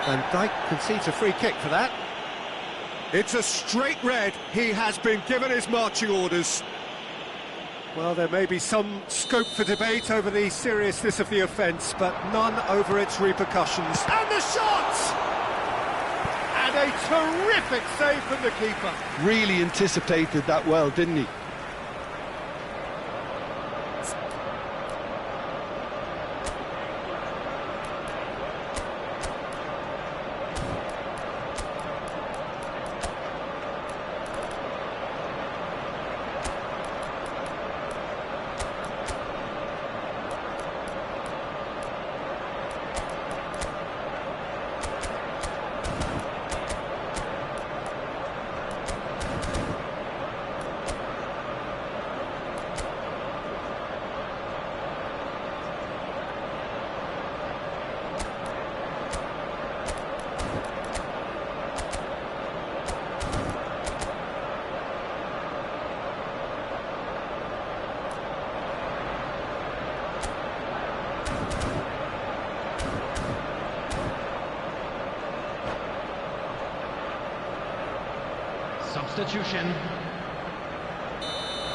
And Dijk concedes a free kick for that. It's a straight red. He has been given his marching orders. Well, there may be some scope for debate over the seriousness of the offence, but none over its repercussions. And the shot! And a terrific save from the keeper. Really anticipated that well, didn't he? Substitution.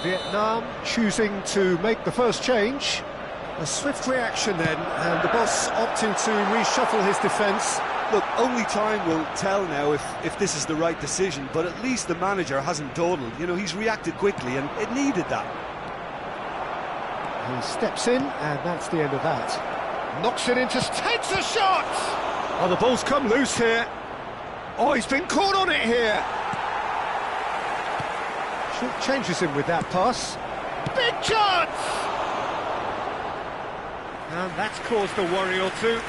Vietnam choosing to make the first change. A swift reaction then, and the boss opting to reshuffle his defence. Look, only time will tell now if this is the right decision, but at least the manager hasn't dawdled. You know, he's reacted quickly, and it needed that. He steps in, and that's the end of that. Knocks it into... takes a shot! Oh, the ball's come loose here. Oh, he's been caught on it here. Changes him with that pass. Big chance! And that's caused a worry or two.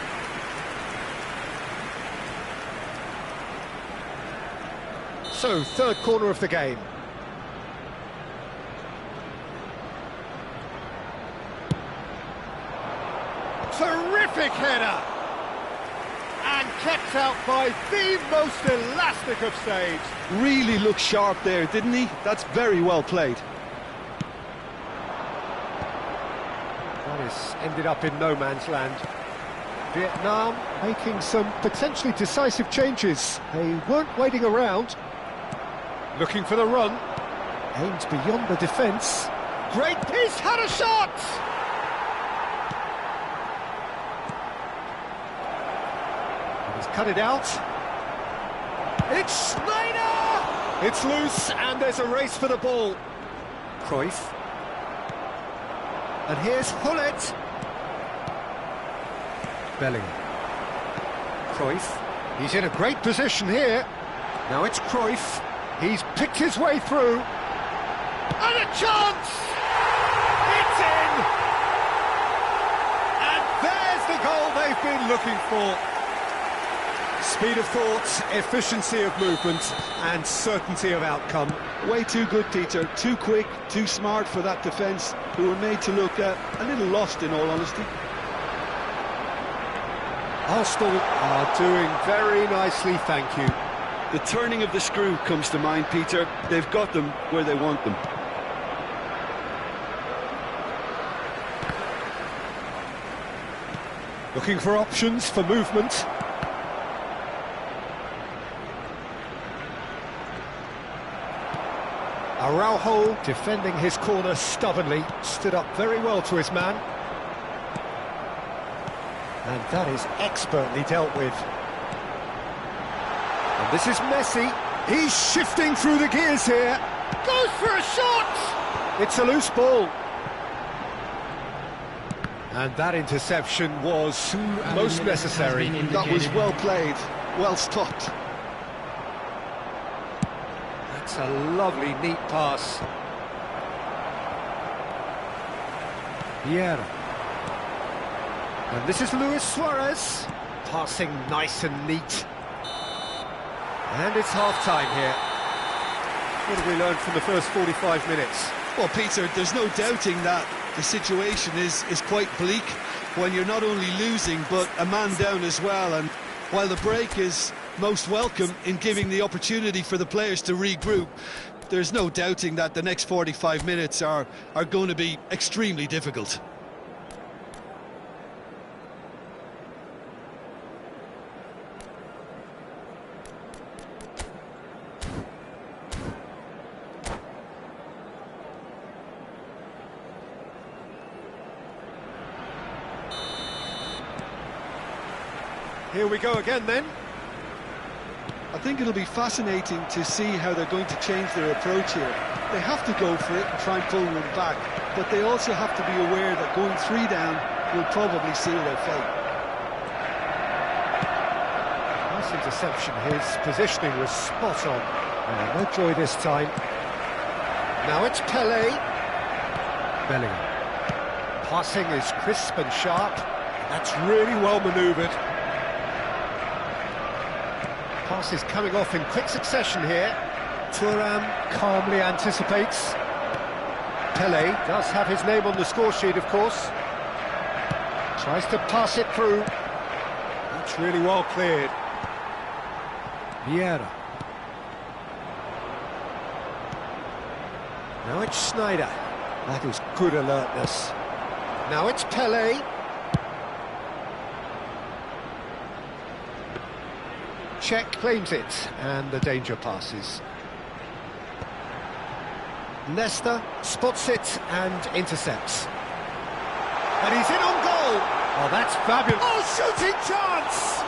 So, third corner of the game. Terrific header! And kept out by the most elastic of saves. Really looked sharp there, didn't he? That's very well played. That has ended up in no man's land. Vietnam making some potentially decisive changes. They weren't waiting around. Looking for the run. Aims beyond the defence. Great piece, had a shot! Cut it out. It's Schneider! It's loose, and there's a race for the ball. Cruyff. And here's Hullet. Bellingham. Cruyff. He's in a great position here. Now it's Cruyff. He's picked his way through. And a chance! It's in! And there's the goal they've been looking for. Speed of thought, efficiency of movement, and certainty of outcome. Way too good, Peter. Too quick, too smart for that defence, who were made to look a little lost, in all honesty. Arsenal are doing very nicely, thank you. The turning of the screw comes to mind, Peter. They've got them where they want them. Looking for options for movement. Araujo defending his corner stubbornly, stood up very well to his man. And that is expertly dealt with. And this is Messi. He's shifting through the gears here. Goes for a shot! It's a loose ball. And that interception was most necessary. That was well played, well stopped. That's a lovely, neat pass. Vieira. And this is Luis Suarez. Passing nice and neat. And it's half-time here. What have we learned from the first 45 minutes? Well, Peter, there's no doubting that the situation is quite bleak when you're not only losing, but a man down as well. And while the break is most welcome in giving the opportunity for the players to regroup, there's no doubting that the next 45 minutes are going to be extremely difficult. Here we go again then. I think it'll be fascinating to see how they're going to change their approach here. They have to go for it and try and pull one back, but they also have to be aware that going 3 down will probably seal their fate. Nice interception. His positioning was spot on. No joy this time. Now it's Pele. Bellingham. Passing is crisp and sharp. That's really well manoeuvred. Pass is coming off in quick succession here. Thuram calmly anticipates. Pele does have his name on the score sheet, of course. Tries to pass it through. That's really well cleared. Vieira. Now it's Schneider. That is good alertness. Now it's Pele. Czech claims it, and the danger passes. Nesta spots it and intercepts. And he's in on goal! Oh, that's fabulous! Oh, shooting chance!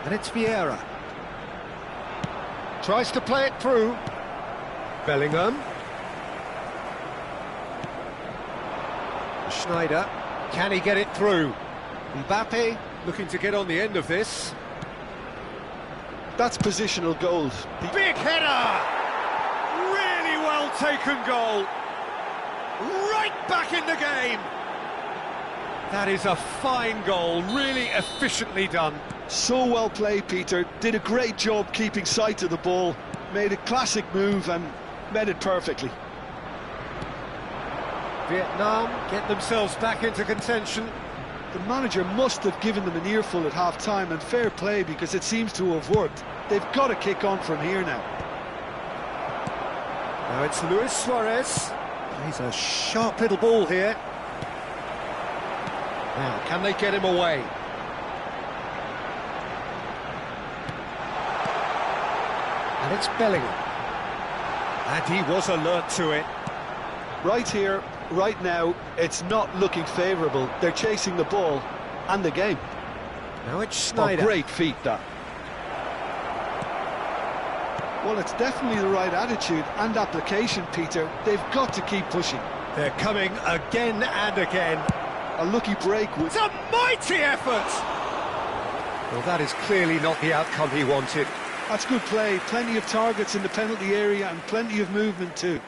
And it's Vieira. Tries to play it through. Bellingham. Schneider. Can he get it through? Mbappe looking to get on the end of this. That's positional gold. Big header! Really well taken goal. Right back in the game. That is a fine goal, really efficiently done. So well played, Peter. Did a great job keeping sight of the ball. Made a classic move and made it perfectly. Vietnam get themselves back into contention. The manager must have given them an earful at half-time, and fair play because it seems to have worked. They've got to kick on from here now. Now it's Luis Suarez. Plays a sharp little ball here. Now, can they get him away? And it's Bellingham. And he was alert to it. Right here, right now, it's not looking favourable. They're chasing the ball and the game. Now it's Schneider. Oh, great feat, that. Well, it's definitely the right attitude and application, Peter. They've got to keep pushing. They're coming again and again. A lucky break. It's a mighty effort! Well, that is clearly not the outcome he wanted. That's good play. Plenty of targets in the penalty area and plenty of movement too.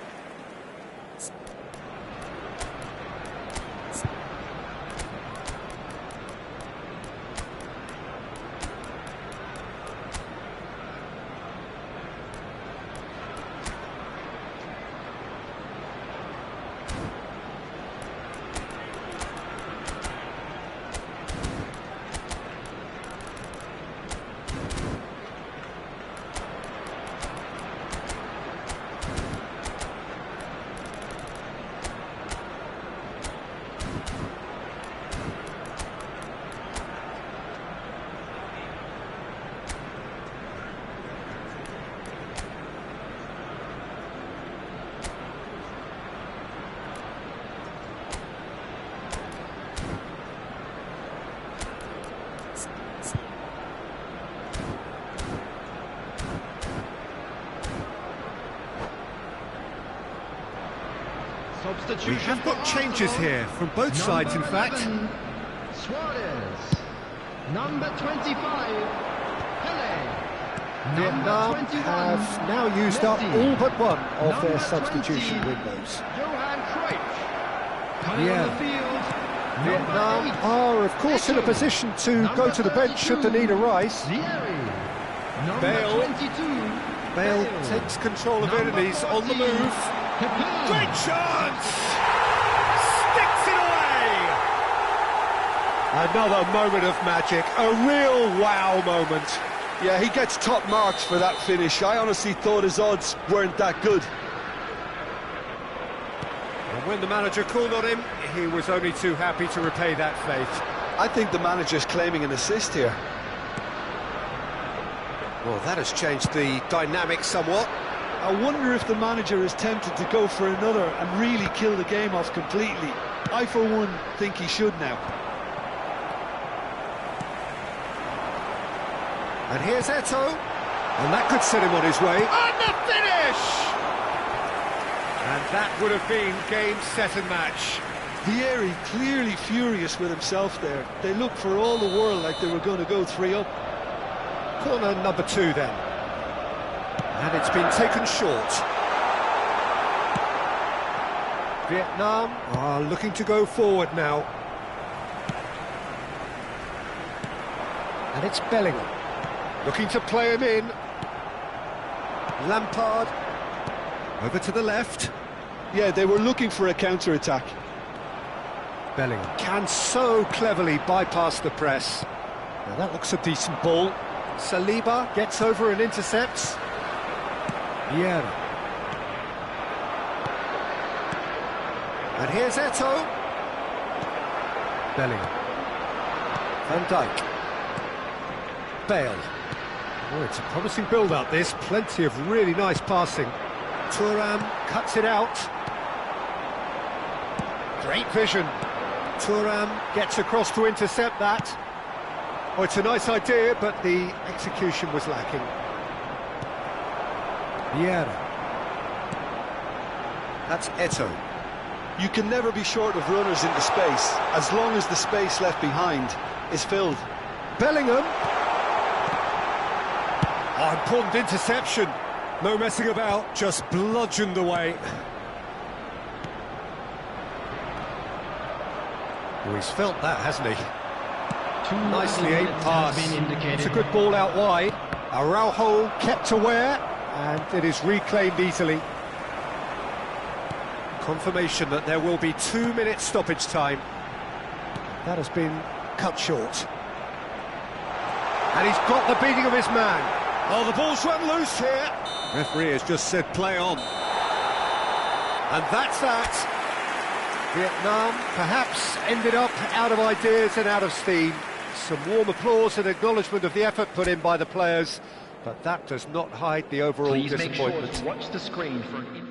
We have got changes here from both sides, in fact. Suarez. Number 25, Pele. Vietnam have now used up all but one of their substitution windows. Vietnam are, of course, in a position to go to the bench should the need arise. Bale takes control of it and he's on the move. Great chance! Sticks it away! Another moment of magic, a real wow moment. Yeah, he gets top marks for that finish. I honestly thought his odds weren't that good. And when the manager called on him, he was only too happy to repay that faith. I think the manager's claiming an assist here. Well, that has changed the dynamic somewhat. I wonder if the manager is tempted to go for another and really kill the game off completely. I, for one, think he should now. And here's Eto'o. And that could set him on his way. And the finish! And that would have been game, set and match. Vieri clearly furious with himself there. They looked for all the world like they were going to go 3 up. Corner number 2 then. And it's been taken short. Vietnam are looking to go forward now. And it's Bellingham. Looking to play him in. Lampard. Over to the left. Yeah, they were looking for a counter-attack. Bellingham can so cleverly bypass the press. Now that looks a decent ball. Saliba gets over and intercepts. Vieira. And here's Eto'o. Bellingham. Van Dijk. Bale. Oh, it's a promising build-up, this. Plenty of really nice passing. Thuram cuts it out. Great vision. Thuram gets across to intercept that. Oh, it's a nice idea, but the execution was lacking. Vieira. That's Eto'o. You can never be short of runners into space, as long as the space left behind is filled. Bellingham. Oh, important interception. No messing about, just bludgeoned away. Oh, he's felt that, hasn't he? Nicely aimed pass. It's a good ball out wide. Araujo kept aware, and it is reclaimed easily. Confirmation that there will be 2-minute stoppage time. That has been cut short. And he's got the beating of his man. Oh, the ball's run loose here. Referee has just said play on. And that's that. Vietnam perhaps ended up out of ideas and out of steam. Some warm applause and acknowledgement of the effort put in by the players, but that does not hide the overall disappointment. Make sure to watch the screen for an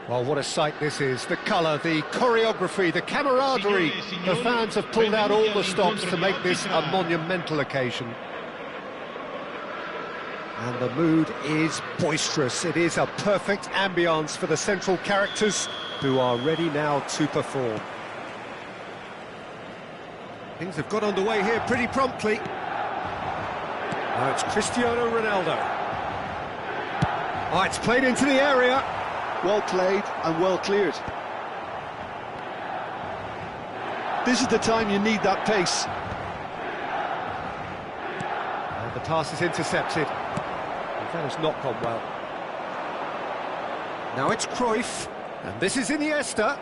Well, what a sight this is. The colour, the choreography, the camaraderie. The fans have pulled out all the stops to make this a monumental occasion. And the mood is boisterous. It is a perfect ambience for the central characters who are ready now to perform. Things have got underway here pretty promptly. Now it's Cristiano Ronaldo. Oh, it's played into the area. Well played and well cleared. This is the time you need that pace. And the pass is intercepted. And that has not gone well. Now it's Cruyff, and this is Iniesta.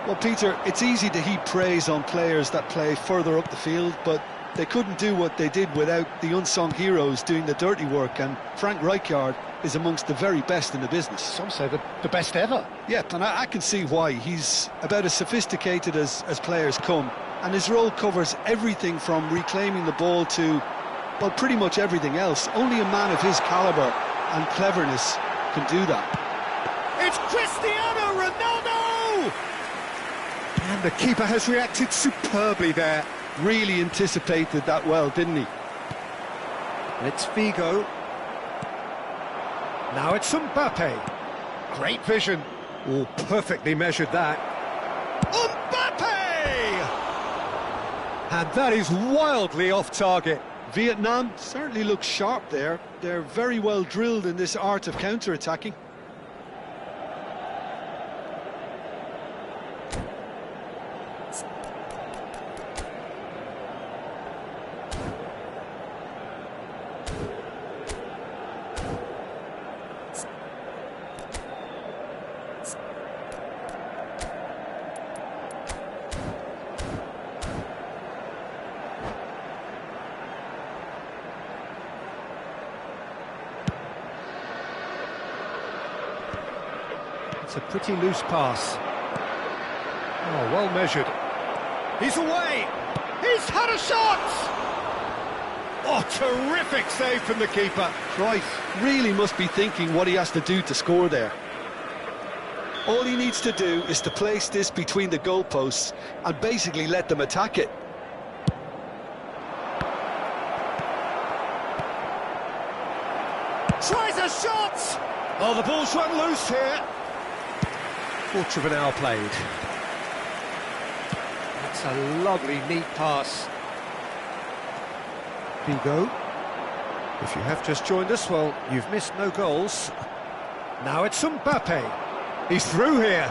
Well, Peter, it's easy to heap praise on players that play further up the field, but they couldn't do what they did without the unsung heroes doing the dirty work, and Frank Rijkaard is amongst the very best in the business. Some say the best ever. Yeah, and I can see why. He's about as sophisticated as players come, and his role covers everything from reclaiming the ball to, well, pretty much everything else. Only a man of his calibre and cleverness can do that. It's Cristiano Ronaldo! And the keeper has reacted superbly there. Really anticipated that well, didn't he? It's Figo. Now it's Mbappe. Great vision. Oh, perfectly measured that. Mbappe! And that is wildly off target. Vietnam certainly looks sharp there. They're very well drilled in this art of counter-attacking. It's a pretty loose pass. Oh, well measured. He's away! He's had a shot! Oh, terrific save from the keeper. Cruyff really must be thinking what he has to do to score there. All he needs to do is to place this between the goalposts and basically let them attack it. Tries a shot! Oh, the ball's run loose here. Quarter of an hour played. That's a lovely, neat pass. Figo. If you have just joined us, well, you've missed no goals. Now it's Mbappe. He's through here.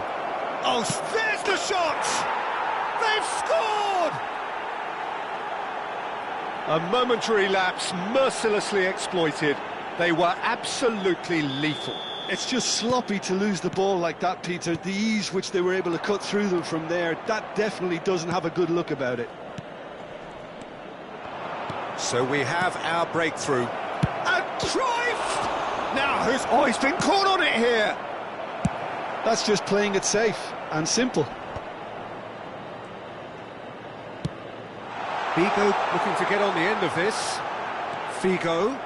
Oh, there's the shot! They've scored! A momentary lapse, mercilessly exploited. They were absolutely lethal. It's just sloppy to lose the ball like that, Peter. The ease which they were able to cut through them from there, that definitely doesn't have a good look about it. So we have our breakthrough. And Cruyff! Now who's... Oh, he's been caught on it here! That's just playing it safe and simple. Figo looking to get on the end of this. Figo.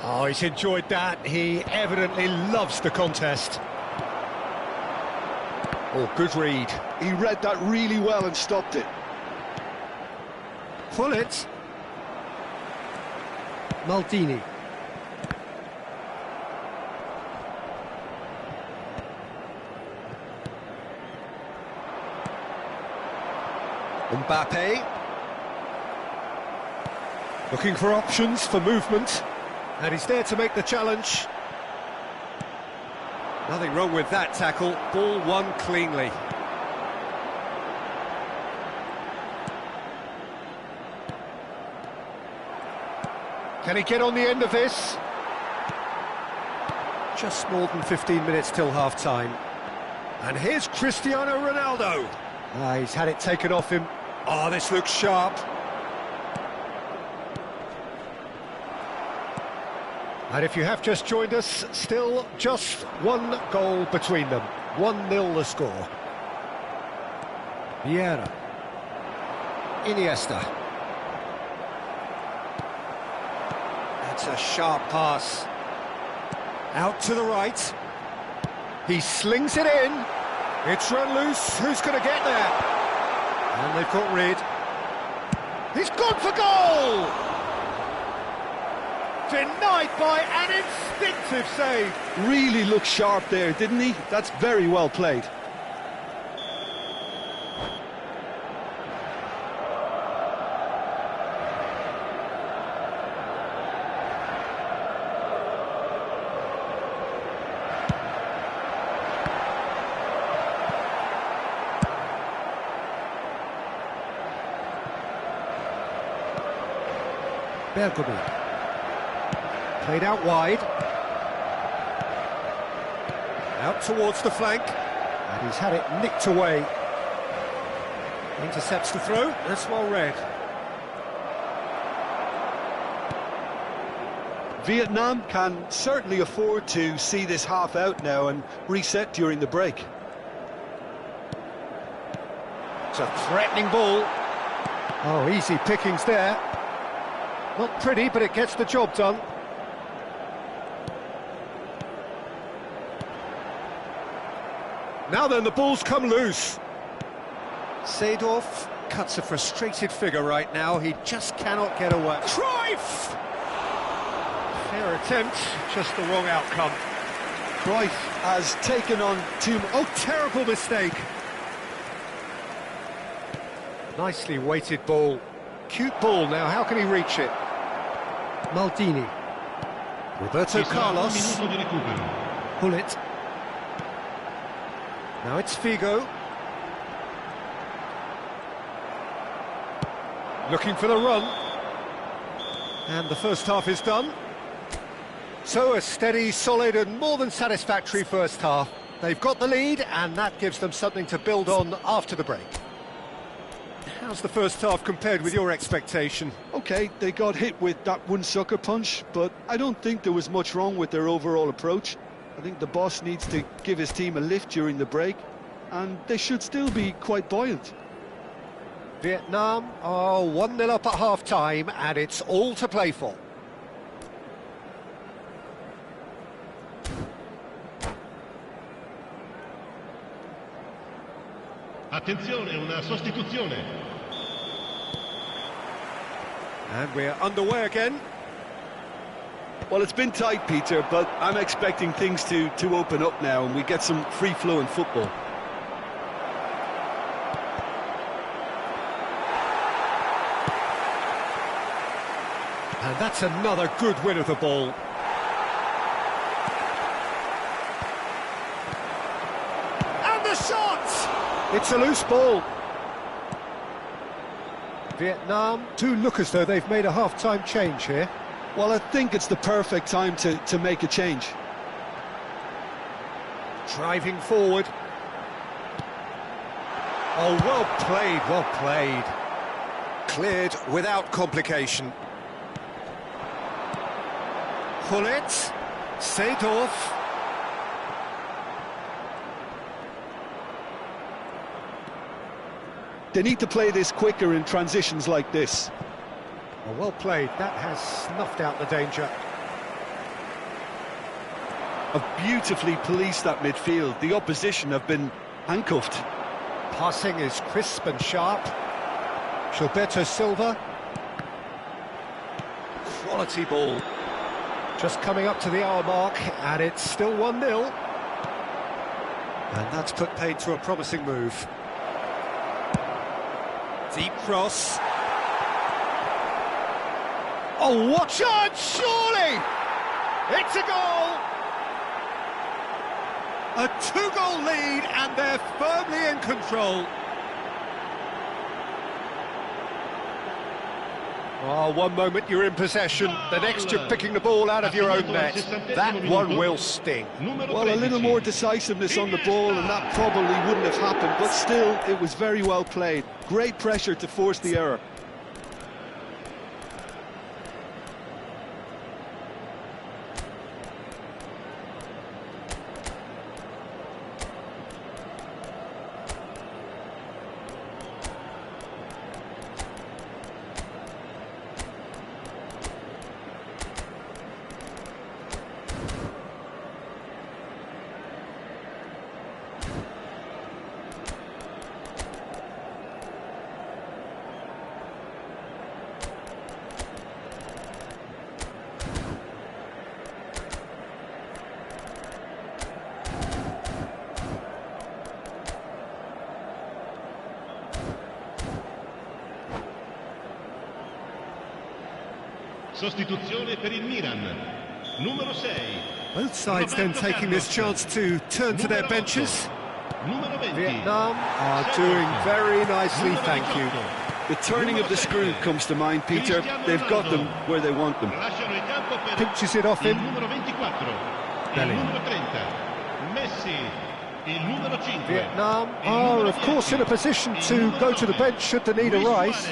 Oh, he's enjoyed that. He evidently loves the contest. Oh, good read. He read that really well and stopped it. Pull it. Maldini. Mbappe. Looking for options for movement. And he's there to make the challenge. Nothing wrong with that tackle. Ball won cleanly. Can he get on the end of this? Just more than 15 minutes till half-time. And here's Cristiano Ronaldo. He's had it taken off him. Oh, this looks sharp. And if you have just joined us, still just one goal between them. 1-0 the score. Vieira. Iniesta. That's a sharp pass. Out to the right. He slings it in. It's run loose. Who's going to get there? And they've got rid. He's gone for goal! Denied by an instinctive save. Really looked sharp there, didn't he? That's very well played. Bergomi. Played out wide. Out towards the flank. And he's had it nicked away. Intercepts the throw. That's well read. Vietnam can certainly afford to see this half out now and reset during the break. It's a threatening ball. Oh, easy pickings there. Not pretty, but it gets the job done. Now then, the ball's come loose. Seedorf cuts a frustrated figure right now. He just cannot get away. Cruyff! Fair attempt, just the wrong outcome. Cruyff has taken on too... Oh, terrible mistake. Nicely weighted ball. Cute ball now, how can he reach it? Maldini. Roberto Carlos. Pull it. Now it's Figo. Looking for the run. And the first half is done. So a steady, solid and more than satisfactory first half. They've got the lead and that gives them something to build on after the break. How's the first half compared with your expectation? OK, they got hit with that one sucker punch, but I don't think there was much wrong with their overall approach. I think the boss needs to give his team a lift during the break, and they should still be quite buoyant. Vietnam are 1-0 up at half-time, and it's all to play for. Attenzione, una sostituzione. And we're underway again. Well, it's been tight, Peter, but I'm expecting things to open up now and we get some free-flowing football. And that's another good win of the ball. And the shot! It's a loose ball. Vietnam do look as though they've made a half-time change here. Well, I think it's the perfect time to make a change. Driving forward. Oh, well played, well played. Cleared without complication. Pull it. Seedorf. They need to play this quicker in transitions like this. Oh, well played. That has snuffed out the danger. Have beautifully policed that midfield. The opposition have been handcuffed. Passing is crisp and sharp. Gilberto Silva. Quality ball. Just coming up to the hour mark, and it's still 1-0. And that's put paid to a promising move. Deep cross. Oh, what chance, surely! It's a goal! A two-goal lead, and they're firmly in control. Oh, one moment you're in possession, the next you're picking the ball out of your own net. That one will sting. Well, a little more decisiveness on the ball and that probably wouldn't have happened, but still, it was very well played. Great pressure to force the error. Sostituzione per il Milan. Numero 6. Both sides then taking this chance to turn to their benches. Numero 20. Vietnam are doing very nicely, thank you. The turning of the screw comes to mind, Peter. They've got them where they want them. Lasciano il campo per Pinches it off il him. numero 24. Il Bellingham. numero 30. Messi. Il numero 5. Vietnam are, of course, in a position to go to the bench should the need arise.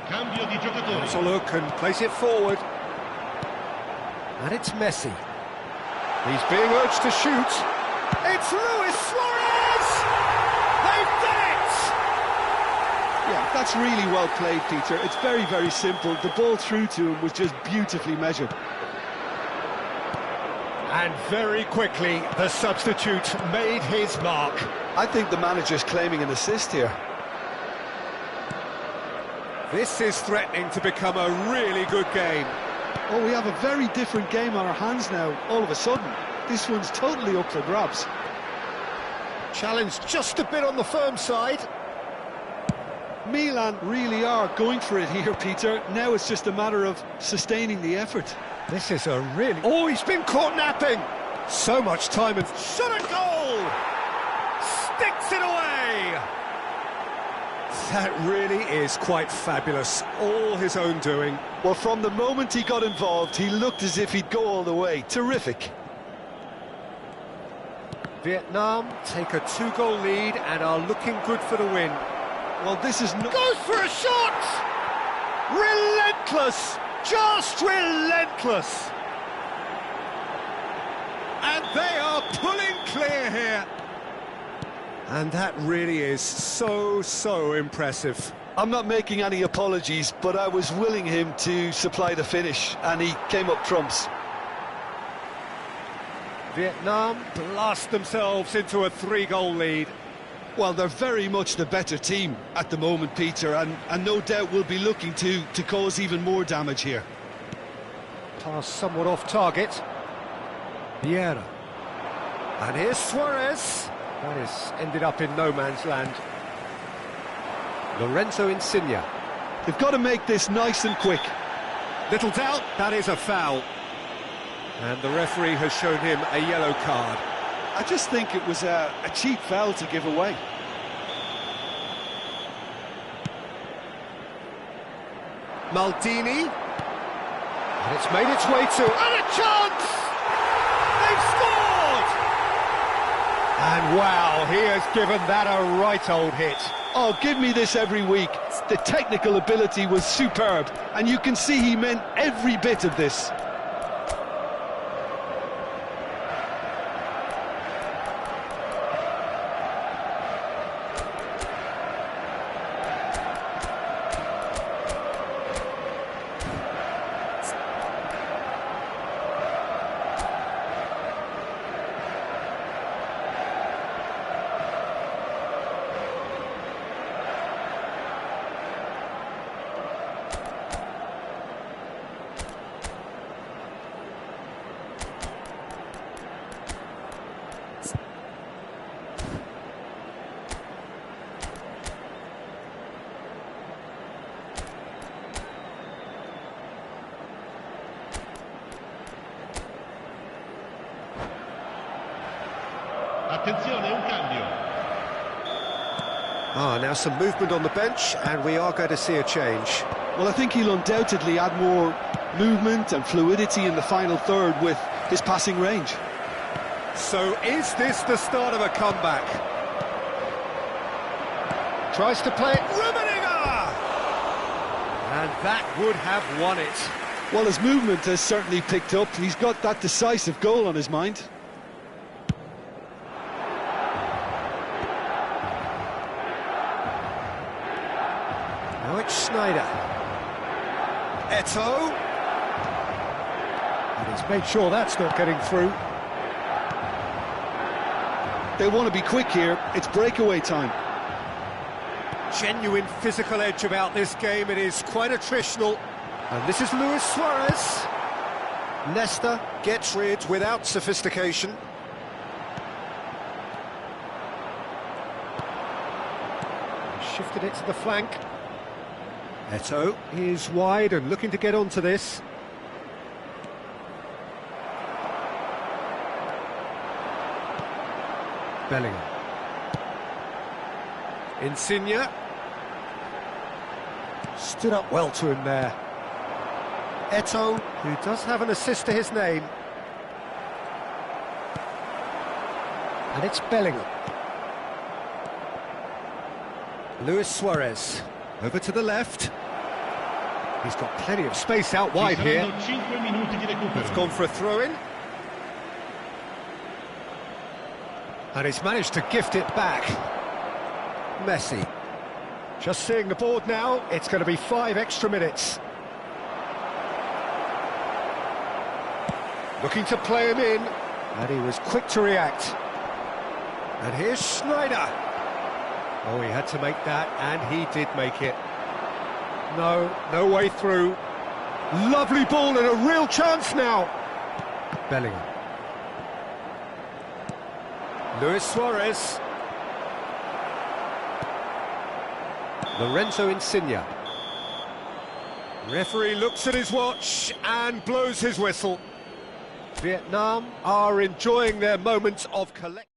Cambio di giocatore. Let's look and place it forward. And it's Messi. He's being urged to shoot. It's Luis Suarez! They've done it! Yeah, that's really well played, Peter. It's very, very simple. The ball through to him was just beautifully measured. And very quickly, the substitute made his mark. I think the manager's claiming an assist here. This is threatening to become a really good game. Oh, we have a very different game on our hands now, all of a sudden. This one's totally up for grabs. Challenge just a bit on the firm side. Milan really are going for it here, Peter. Now it's just a matter of sustaining the effort. This is a really... Oh, he's been caught napping! So much time and... Shot a goal! Sticks it away! That really is quite fabulous. All his own doing. Well, from the moment he got involved, he looked as if he'd go all the way. Terrific. Vietnam take a 2-goal lead and are looking good for the win. Well, this is no... Goes for a shot! Relentless! Just relentless! And they are pulling clear here. And that really is so impressive. I'm not making any apologies, but I was willing him to supply the finish, and he came up trumps. Vietnam blast themselves into a 3-goal lead. Well, they're very much the better team at the moment, Peter, and no doubt will be looking to cause even more damage here. Pass somewhat off target. Vieira. And here's Suarez. That has ended up in no man's land. Lorenzo Insigne. They've got to make this nice and quick. Little doubt, that is a foul. And the referee has shown him a yellow card. I just think it was a cheap foul to give away. Maldini. And it's made its way to... And a chance! They've scored! And wow, he has given that a right old hit. Oh, give me this every week. The technical ability was superb, and you can see he meant every bit of this. Attenzione, un cambio. Now some movement on the bench, and we are going to see a change. Well, I think he'll undoubtedly add more movement and fluidity in the final third with his passing range. So is this the start of a comeback? Tries to play it, Rummenigge! And that would have won it. Well, his movement has certainly picked up. He's got that decisive goal on his mind. Now it's Snyder. Eto'o. And he's made sure that's not getting through. They want to be quick here. It's breakaway time. Genuine physical edge about this game. It is quite attritional. And this is Luis Suarez. Nesta gets rid without sophistication. Shifted it to the flank. Eto'o is wide and looking to get onto this. Bellingham. Insigne. Stood up well to him there. Eto'o, who does have an assist to his name. And it's Bellingham. Luis Suarez. Over to the left. He's got plenty of space out wide here. It's gone for a throw-in. And he's managed to gift it back. Messi. Just seeing the board now, it's going to be 5 extra minutes. Looking to play him in, and he was quick to react. And here's Schneider. Oh, he had to make that, and he did make it. No way through. Lovely ball and a real chance now. Bellingham. Luis Suarez. Lorenzo Insigne. Referee looks at his watch and blows his whistle. Vietnam are enjoying their moments of collective.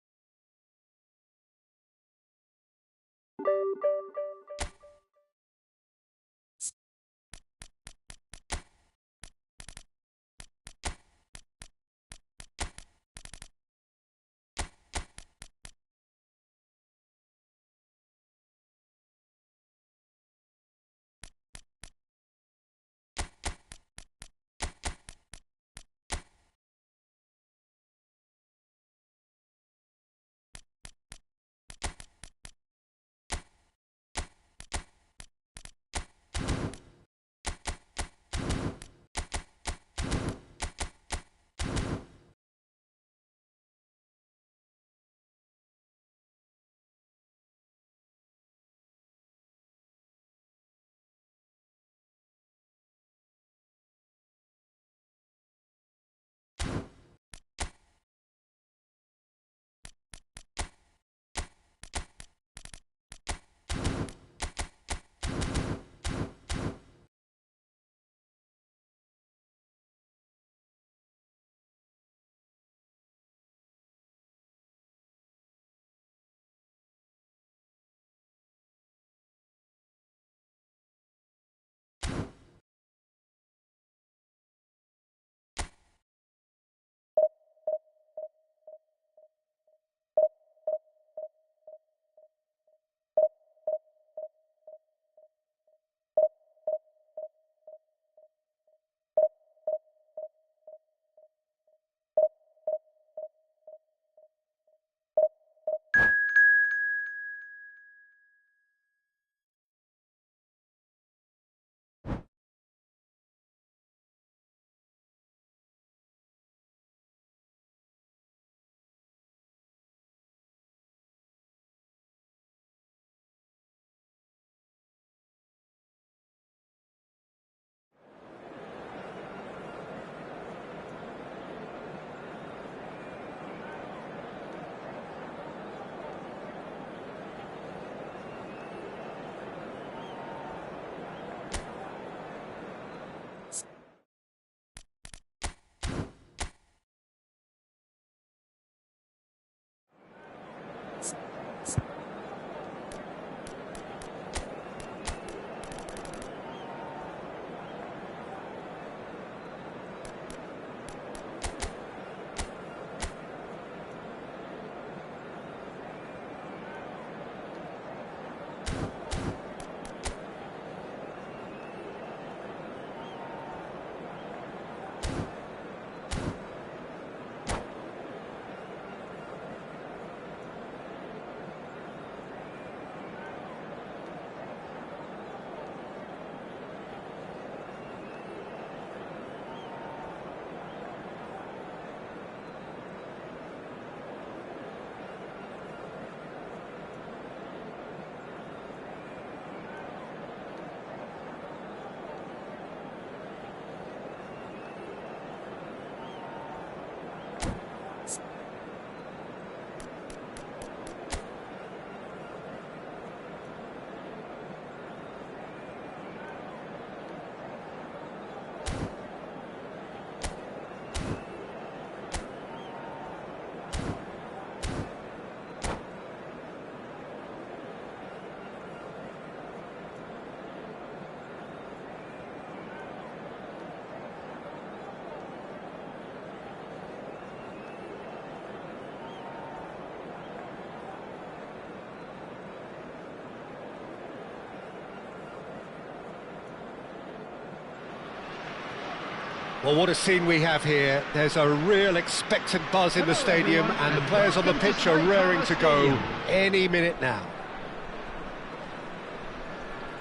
Well, what a scene we have here. There's a real expectant buzz in the stadium, and the players on the pitch are raring to go any minute now.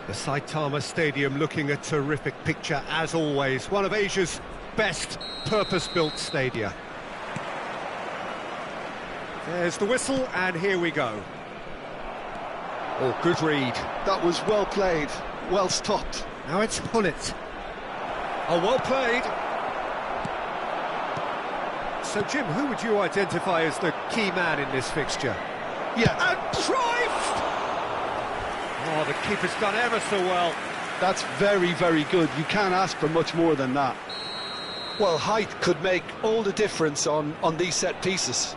The Saitama Stadium looking a terrific picture, as always. One of Asia's best purpose-built stadia. There's the whistle, and here we go. Oh, good read. That was well played, well stopped. Now it's Hullet. Oh, well played. So, Jim, who would you identify as the key man in this fixture? Yeah. And Cruyff! Oh, the keeper's done ever so well. That's very, very good. You can't ask for much more than that. Well, height could make all the difference on these set pieces.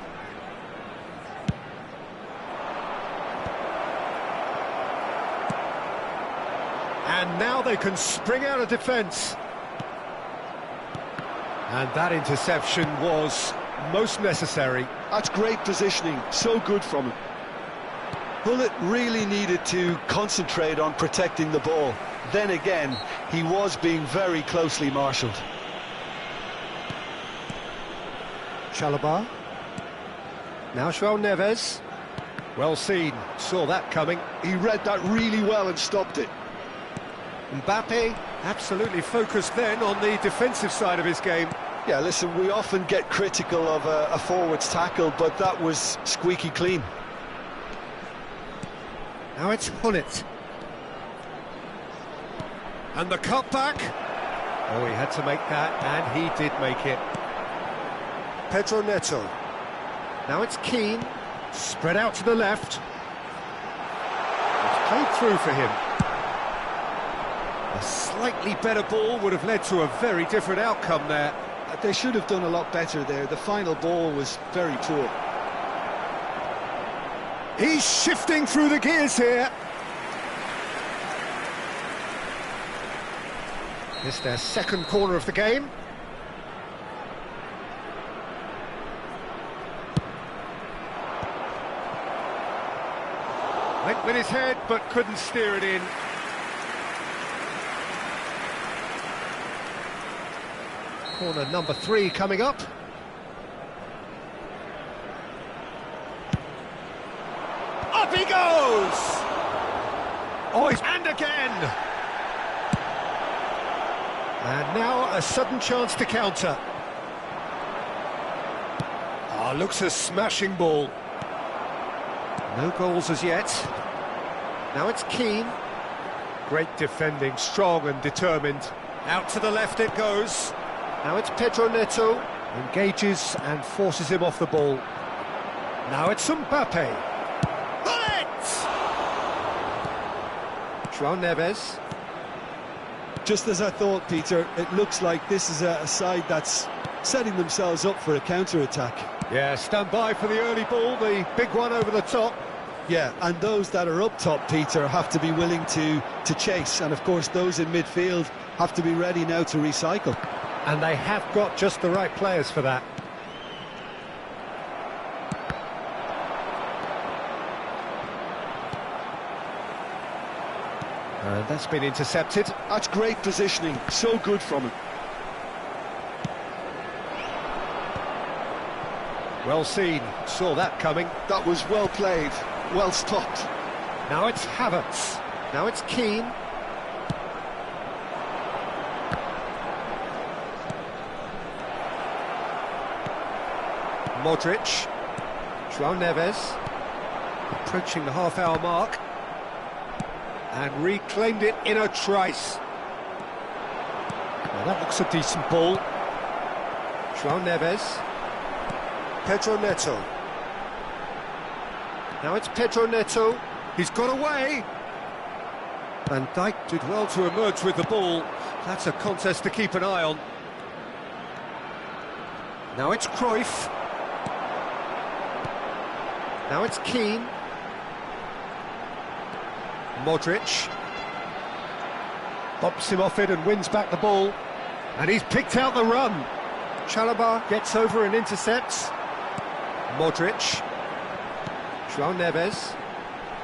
And now they can spring out of defence. And that interception was most necessary. That's great positioning, so good from him. Hullet really needed to concentrate on protecting the ball. Then again, he was being very closely marshalled. Chalobah. Now João Neves. Well seen, saw that coming. He read that really well and stopped it. Mbappe, absolutely focused then on the defensive side of his game. Yeah, listen, we often get critical of a forward's tackle, but that was squeaky clean. Now it's Hullet. And the cutback. Oh, he had to make that, and he did make it. Pedro Neto. Now it's Keane. Spread out to the left. It's played through for him. A slightly better ball would have led to a very different outcome there. They should have done a lot better there. The final ball was very poor. He's shifting through the gears here. It's their second corner of the game. Went with his head, but couldn't steer it in. Corner number 3 coming up. Up he goes! Oh, and again! And now a sudden chance to counter. Ah, looks a smashing ball. No goals as yet. Now it's Keane. Great defending, strong and determined. Out to the left it goes. Now it's Pedro Neto. Engages and forces him off the ball. Now it's Mbappe. Bullet! João Neves. Just as I thought, Peter, it looks like this is a side that's setting themselves up for a counter-attack. Yeah, stand by for the early ball, the big one over the top. Yeah, and those that are up top, Peter, have to be willing to chase. And, of course, those in midfield have to be ready now to recycle. And they have got just the right players for that. And that's been intercepted. That's great positioning, so good from him. Well seen, saw that coming. That was well played, well stopped. Now it's Havertz. Now it's Keane. Modric. João Neves. Approaching the half-hour mark. And reclaimed it in a trice. Now that looks a decent ball. João Neves. Pedro Neto. Now it's Pedro Neto. He's got away. Van Dijk did well to emerge with the ball. That's a contest to keep an eye on. Now it's Cruyff. Now it's Keane. Modric. Bumps him off it and wins back the ball. And he's picked out the run. Chalobah gets over and intercepts. Modric. João Neves.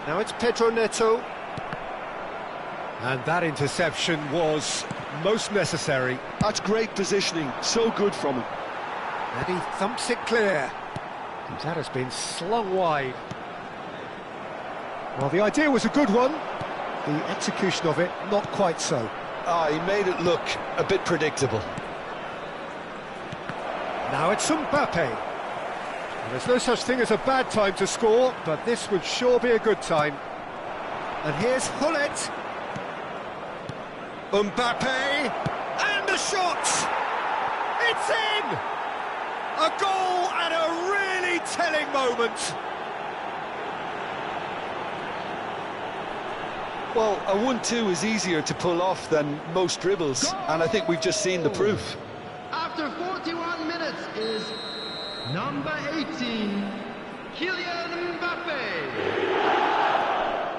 Now it's Pedro Neto. And that interception was most necessary. That's great positioning, so good from him. And he thumps it clear. And that has been slung wide. Well, the idea was a good one. The execution of it, not quite so. He made it look a bit predictable. Now it's Mbappe. And there's no such thing as a bad time to score, but this would sure be a good time. And here's Hullet. Mbappe, and the shot! It's in! A goal at a really telling moment. Well, a 1-2 is easier to pull off than most dribbles, and I think we've just seen the proof. After 41 minutes is number 18, Kylian Mbappe.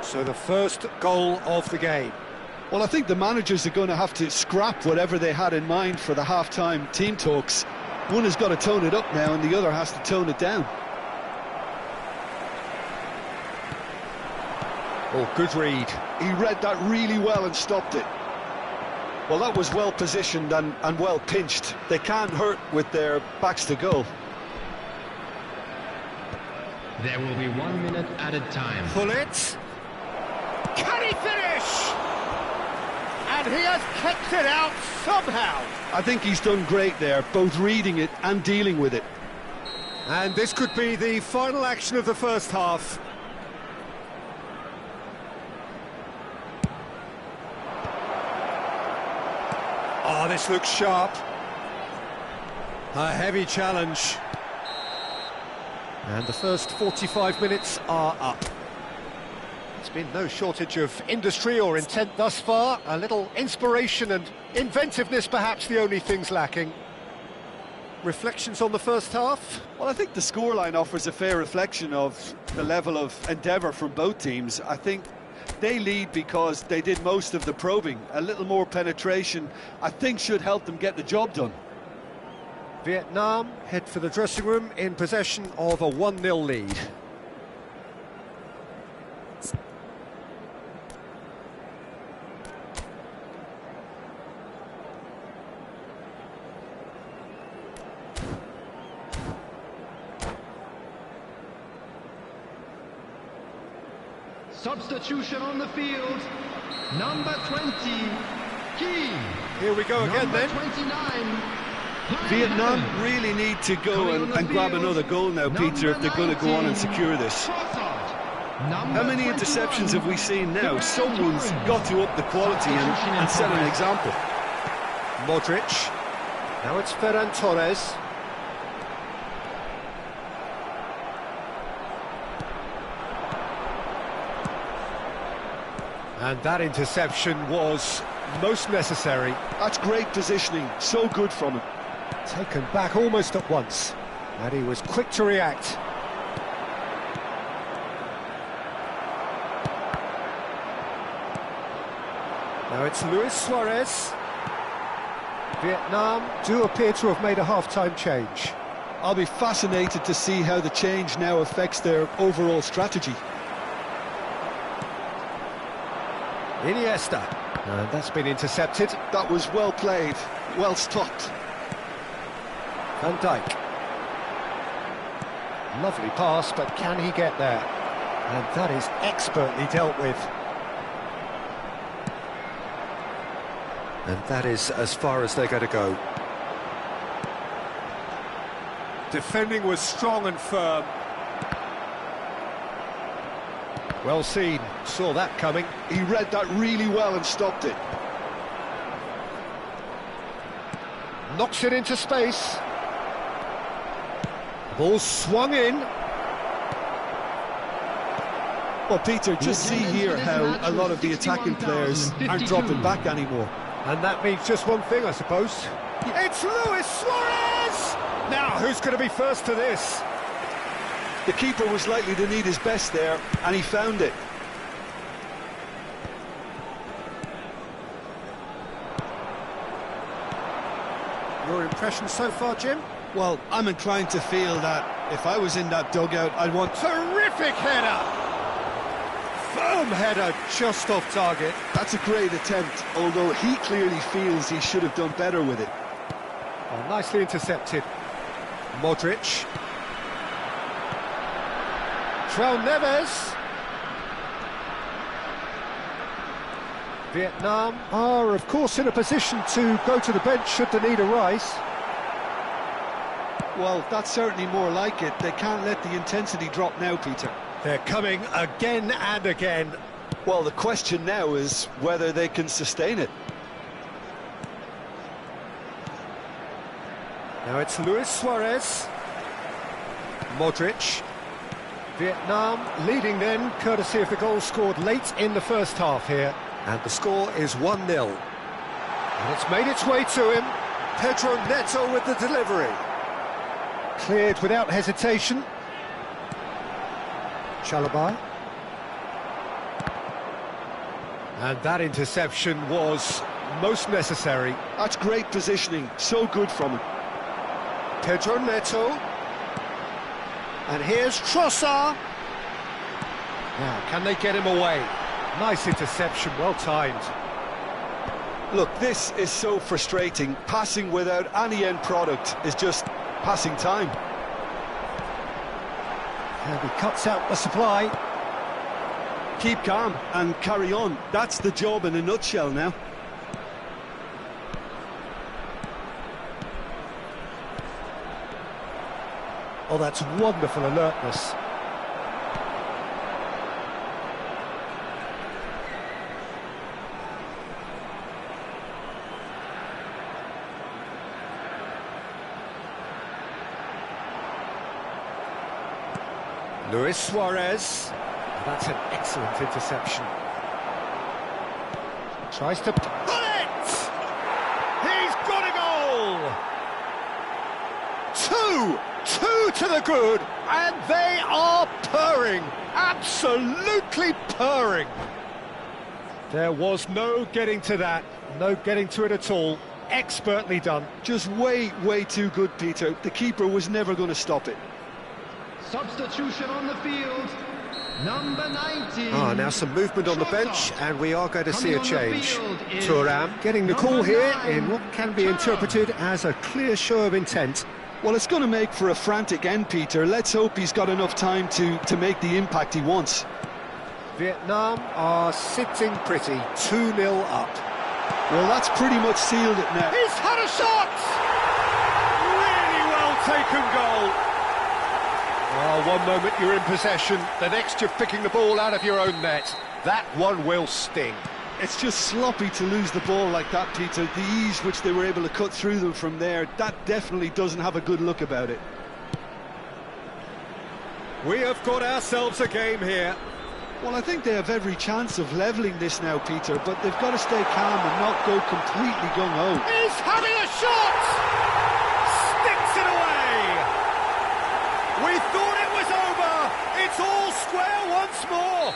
So the first goal of the game. Well, I think the managers are going to have to scrap whatever they had in mind for the half-time team talks. One has got to tone it up now, and the other has to tone it down. Oh, good read. He read that really well and stopped it. Well, that was well positioned and well pinched. They can't hurt with their backs to goal. There will be 1 minute added time. Pull it. Can he finish? And he has kept it out somehow. I think he's done great there, both reading it and dealing with it. And this could be the final action of the first half. Oh, this looks sharp. A heavy challenge. And the first 45 minutes are up. There's been no shortage of industry or intent thus far. A little inspiration and inventiveness, perhaps the only things lacking. Reflections on the first half? Well, I think the scoreline offers a fair reflection of the level of endeavour from both teams. I think they lead because they did most of the probing. A little more penetration, I think, should help them get the job done. Vietnam head for the dressing room in possession of a 1-0 lead. Substitution on the field, number 20, Key. Here we go again then. 29. Vietnam really need to go and grab another goal now, Peter, if they're going to go on and secure this. How many interceptions have we seen now? Someone's got to up the quality and set an example. Modric. Now it's Ferran Torres. And that interception was most necessary. That's great positioning, so good from him. Taken back almost at once, and he was quick to react. Now it's Luis Suarez. Vietnam do appear to have made a half-time change. I'll be fascinated to see how the change now affects their overall strategy. Iniesta, and that's been intercepted. That was well played, well stopped. Van Dijk. Lovely pass, but can he get there? And that is expertly dealt with. And that is as far as they're going to go. Defending was strong and firm. Well seen, saw that coming. He read that really well and stopped it. Knocks it into space. Ball swung in. Well, Peter, just see here how a lot of the attacking players aren't dropping back anymore. And that means just one thing, I suppose. It's Luis Suarez! Now, who's going to be first to this? The keeper was likely to need his best there, and he found it. Your impression so far, Jim? Well, I'm inclined to feel that if I was in that dugout, I'd want... Terrific header! Boom, header just off target. That's a great attempt, although he clearly feels he should have done better with it. Oh, nicely intercepted. Modric. João Neves. Vietnam are, of course, in a position to go to the bench should the need arise. Well, that's certainly more like it. They can't let the intensity drop now, Peter. They're coming again and again. Well, the question now is whether they can sustain it. Now it's Luis Suarez. Modric. Vietnam leading then, courtesy of the goal scored late in the first half here. And the score is 1-0. And it's made its way to him. Pedro Neto with the delivery. Cleared without hesitation. Chalobah. And that interception was most necessary. That's great positioning, so good from him. Pedro Neto. And here's Trossard. Now, can they get him away? Nice interception, well timed. Look, this is so frustrating. Passing without any end product is just passing time. And he cuts out the supply. Keep calm and carry on. That's the job in a nutshell now. Oh, that's wonderful alertness. Luis Suarez. That's an excellent interception. Tries to pull it! He's got a goal! Two to the good, and they are purring, absolutely purring. There was no getting to that, no getting to it at all. Expertly done. Just way too good, Peter. The keeper was never going to stop it. Substitution on the field. Number 19. Now some movement on the bench, and we are going to see a change. Thuram getting the call here in what can be interpreted as a clear show of intent. Well, it's going to make for a frantic end, Peter. Let's hope he's got enough time to make the impact he wants. Vietnam are sitting pretty, 2-0 up. Well, that's pretty much sealed it now. He's had a shot! Really well taken goal. Well, one moment you're in possession, the next you're picking the ball out of your own net. That one will sting. It's just sloppy to lose the ball like that, Peter. The ease which they were able to cut through them from there, that definitely doesn't have a good look about it. We have got ourselves a game here. Well, I think they have every chance of levelling this now, Peter, but they've got to stay calm and not go completely gung-ho. He's having a shot! Sticks it away! We thought it was over! It's all square once more!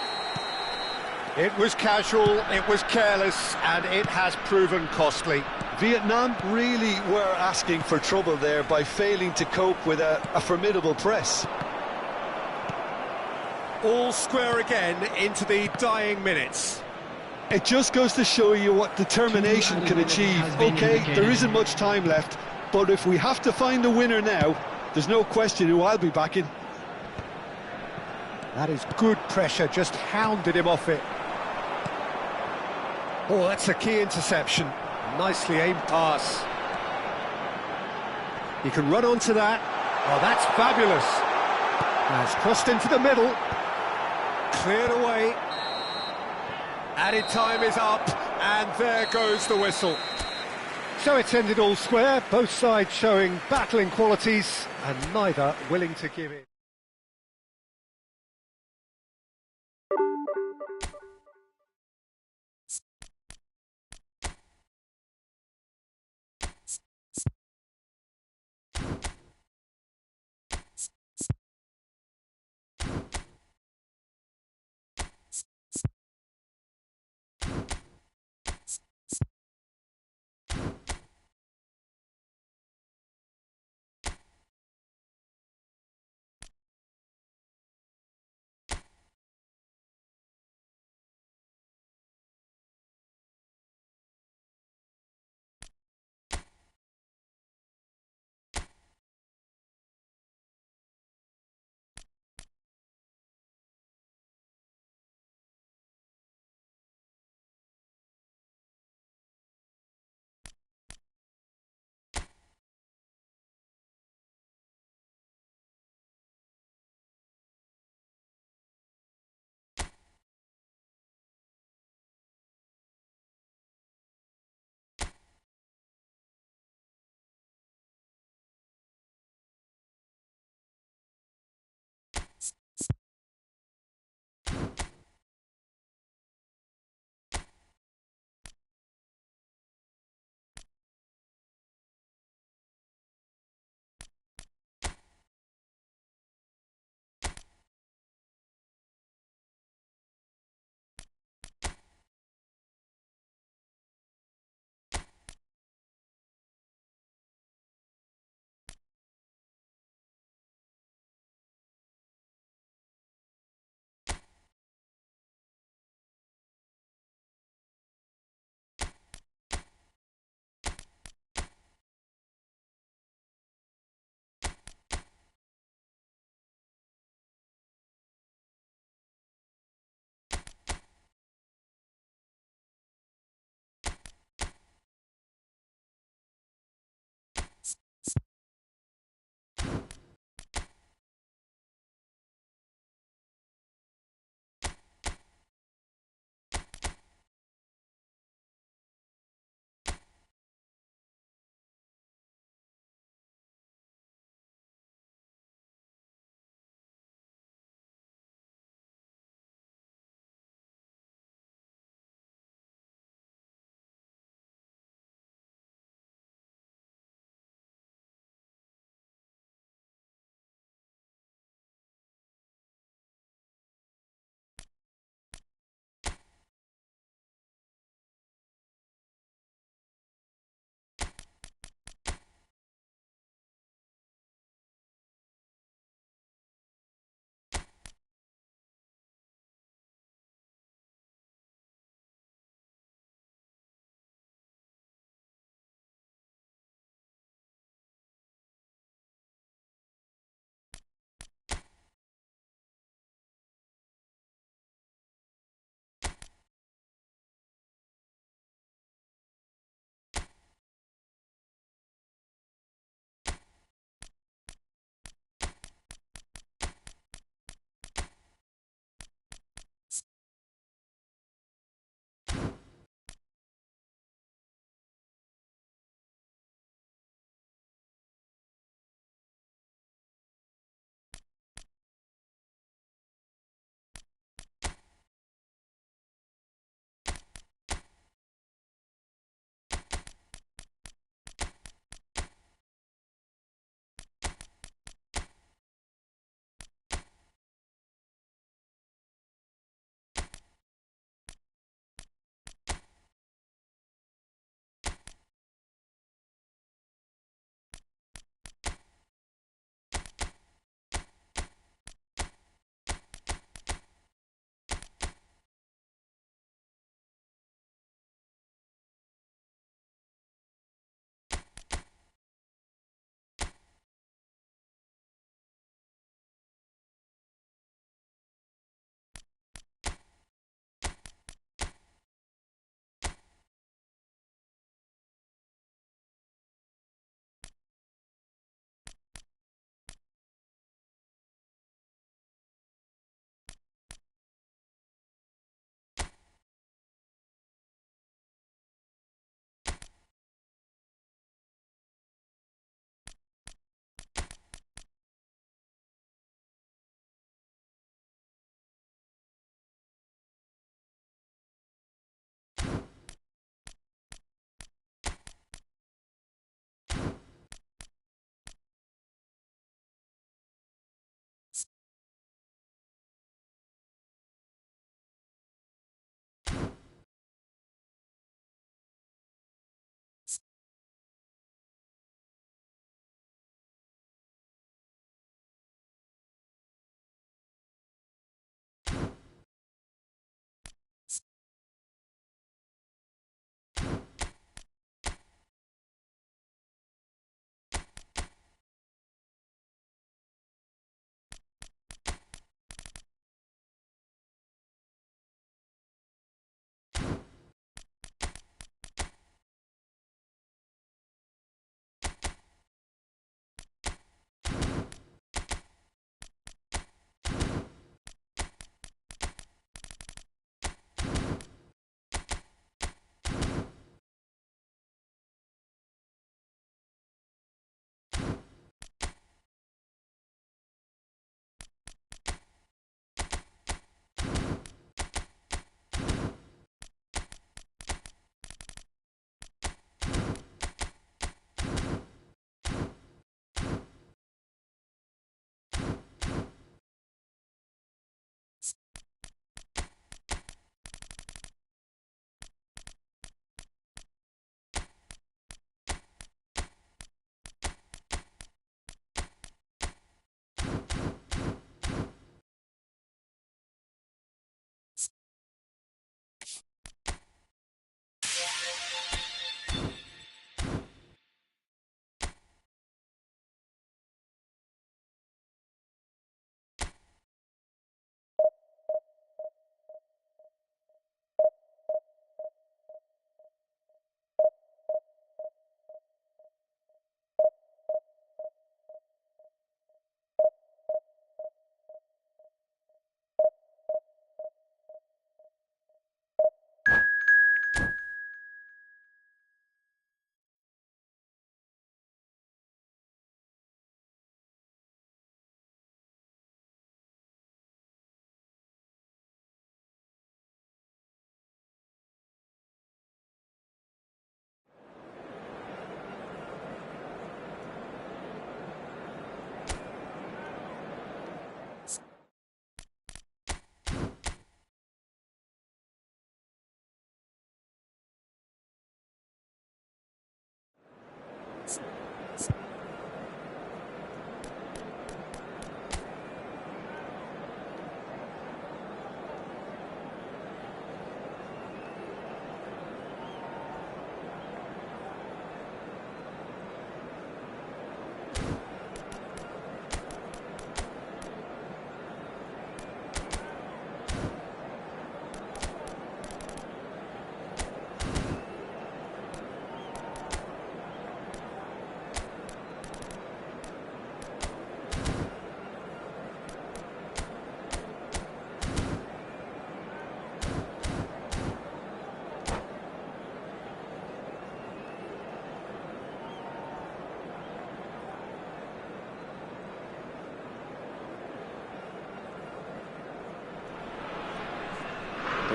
It was casual, it was careless, and it has proven costly. Vietnam really were asking for trouble there by failing to cope with a formidable press. All square again into the dying minutes. It just goes to show you what determination can achieve. Okay, there isn't much time left, but if we have to find the winner now, there's no question who I'll be backing. That is good pressure, just hounded him off it. Oh, that's a key interception. Nicely aimed pass. You can run onto that. Oh, that's fabulous. Now it's crossed into the middle. Cleared away. Added time is up, and there goes the whistle. So it's ended all square, both sides showing battling qualities, and neither willing to give in.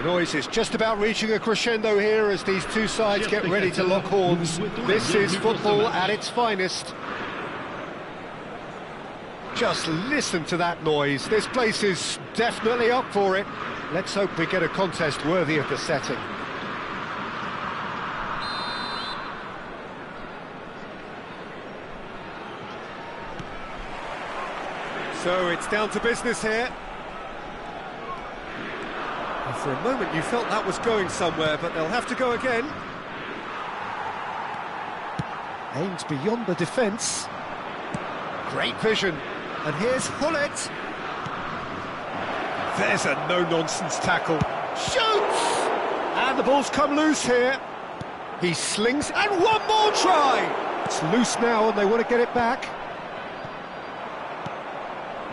noise is just about reaching a crescendo here as these two sides get ready to lock horns. This is football at its finest. Just listen to that noise. This place is definitely up for it. Let's hope we get a contest worthy of the setting. So it's down to business here. And for a moment you felt that was going somewhere, but they'll have to go again. Aims beyond the defence. Great vision. And here's Hullet. There's a no-nonsense tackle. Shoots! And the ball's come loose here. He slings, and one more try! It's loose now and they want to get it back.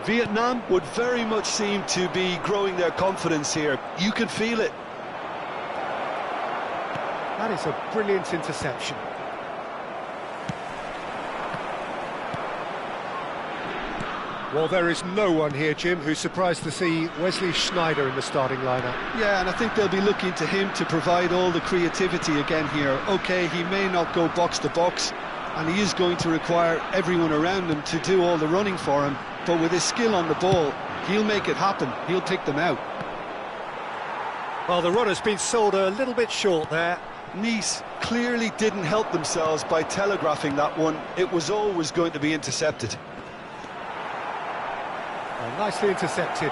Vietnam would very much seem to be growing their confidence here. You can feel it. That is a brilliant interception. Well, there is no one here, Jim, who's surprised to see Wesley Sneijder in the starting lineup. Yeah, and I think they'll be looking to him to provide all the creativity again here. OK, he may not go box to box, and he is going to require everyone around him to do all the running for him. But with his skill on the ball, he'll make it happen. He'll pick them out. Well, the run has been sold a little bit short there. Nice clearly didn't help themselves by telegraphing that one. It was always going to be intercepted. Well, nicely intercepted.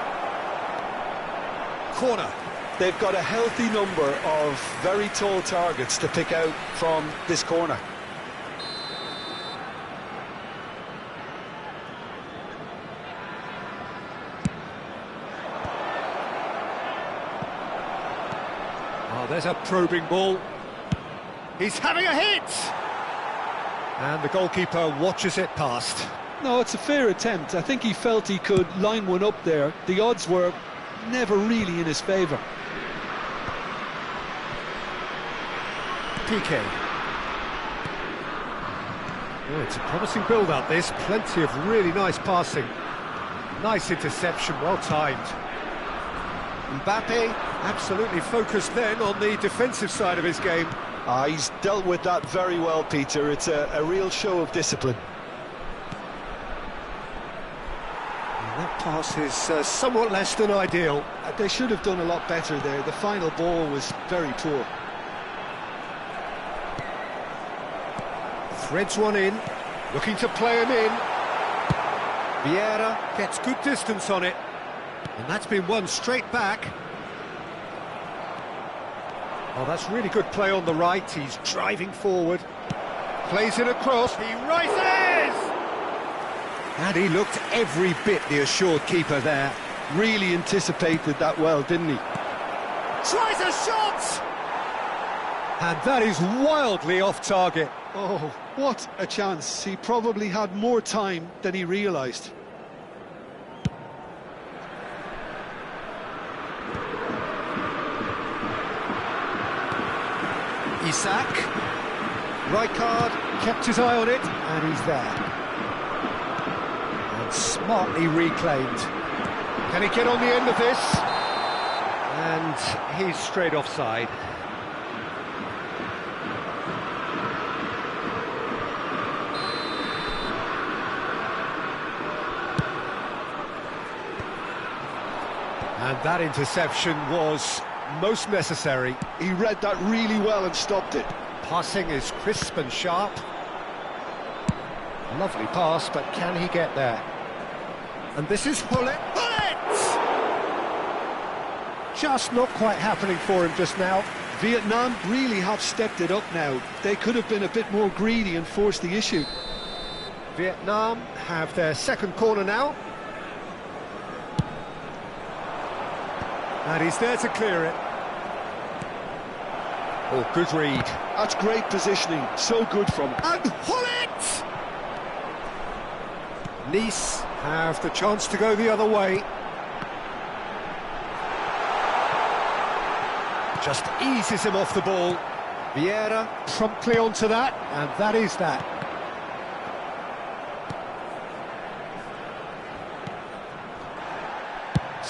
Corner. They've got a healthy number of very tall targets to pick out from this corner. Oh, there's a probing ball. He's having a hit! And the goalkeeper watches it past. No, it's a fair attempt. I think he felt he could line one up there. The odds were never really in his favour. PK. Oh, it's a promising build-up, this. Plenty of really nice passing. Nice interception, well timed. Mbappe absolutely focused then on the defensive side of his game. He's dealt with that very well, Peter. It's a real show of discipline. And that pass is somewhat less than ideal. They should have done a lot better there. The final ball was very poor. Threads one in, looking to play him in. Vieira gets good distance on it. And that's been won straight back. Oh, that's really good play on the right. He's driving forward. Plays it across. He rises! And he looked every bit the assured keeper there. Really anticipated that well, didn't he? Tries a shot! And that is wildly off target. Oh, what a chance. He probably had more time than he realised. Isak. Rijkaard kept his eye on it, and he's there. And smartly reclaimed. Can he get on the end of this? And he's straight offside. And that interception was most necessary. He read that really well and stopped it. Passing is crisp and sharp. Lovely pass, but can he get there? And this is Hullet. Hullet! Just not quite happening for him just now. Vietnam really have stepped it up now. They could have been a bit more greedy and forced the issue. Vietnam have their second corner now. And he's there to clear it. Oh, good read. That's great positioning. So good from him. And Hullet! Nice have the chance to go the other way. Just eases him off the ball. Vieira promptly onto that, and that is that.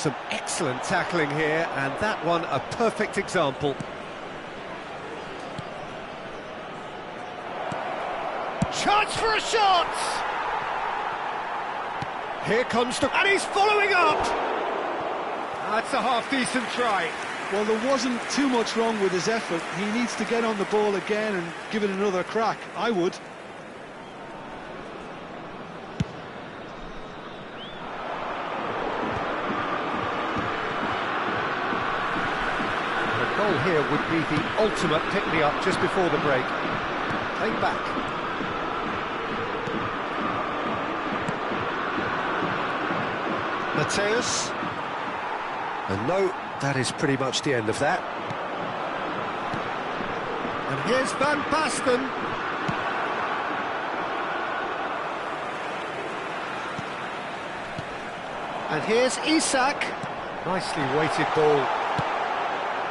Some excellent tackling here, and that one a perfect example. Chance for a shot! Here comes the... and he's following up! That's a half-decent try. Well, there wasn't too much wrong with his effort. He needs to get on the ball again and give it another crack. I would. The goal here would be the ultimate pick-me-up just before the break. Played back. Mateus. And no, that is pretty much the end of that. And here's Van Basten. And here's Isak. Nicely weighted ball.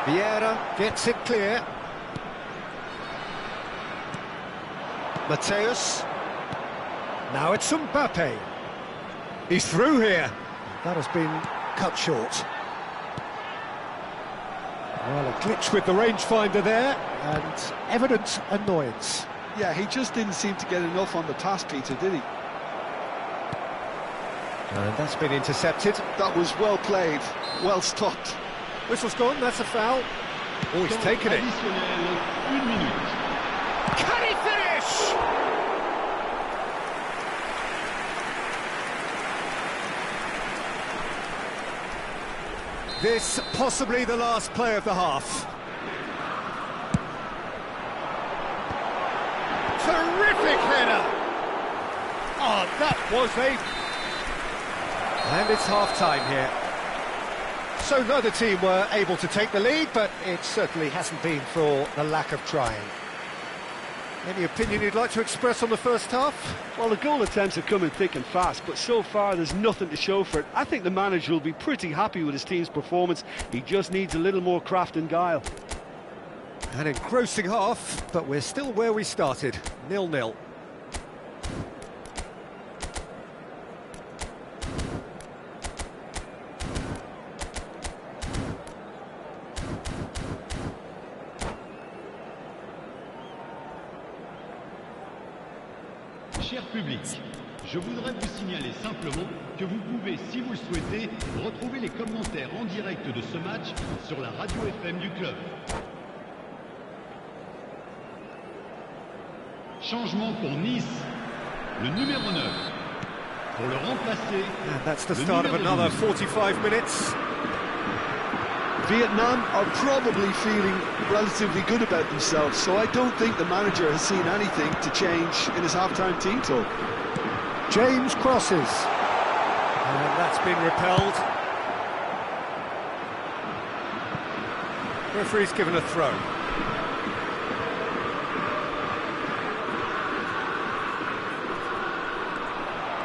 Vieira gets it clear. Mateus. Now it's Mbappe. He's through here. That has been cut short. Well, a glitch with the rangefinder there, and evident annoyance. Yeah, he just didn't seem to get enough on the pass, Peter, did he? And that's been intercepted. That was well played, well stopped. Whistle's gone, that's a foul. Oh, he's taken it. Une minute. Can he finish? This possibly the last play of the half. Terrific header! Oh, that was a... And it's half-time here. So neither team were able to take the lead, but it certainly hasn't been for the lack of trying. Any opinion you'd like to express on the first half? Well, the goal attempts are coming thick and fast, but so far there's nothing to show for it. I think the manager will be pretty happy with his team's performance. He just needs a little more craft and guile. An engrossing half, but we're still where we started, 0-0. Cher public, je voudrais vous signaler simplement que vous pouvez, si vous le souhaitez, retrouver les commentaires en direct de ce match sur la radio FM du club. Changement pour Nice, le numéro 9. Pour le remplacer, And that's the start of another 45 minutes. Vietnam are probably feeling relatively good about themselves, so I don't think the manager has seen anything to change in his half-time team talk. James crosses. And that's been repelled. Referee's given a throw.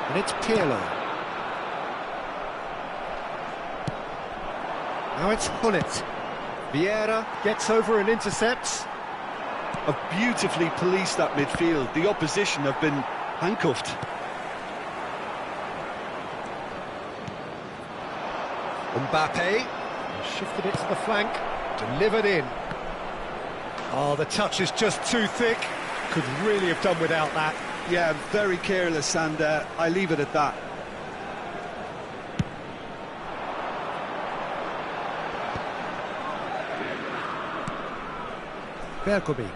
And it's Pirlo. Now it's Hullet. Vieira gets over and intercepts. Have beautifully policed that midfield. The opposition have been handcuffed. Mbappe shifted it to the flank, delivered in. Oh, the touch is just too thick. Could really have done without that. Yeah, very careless, and I leave it at that. Berkobi.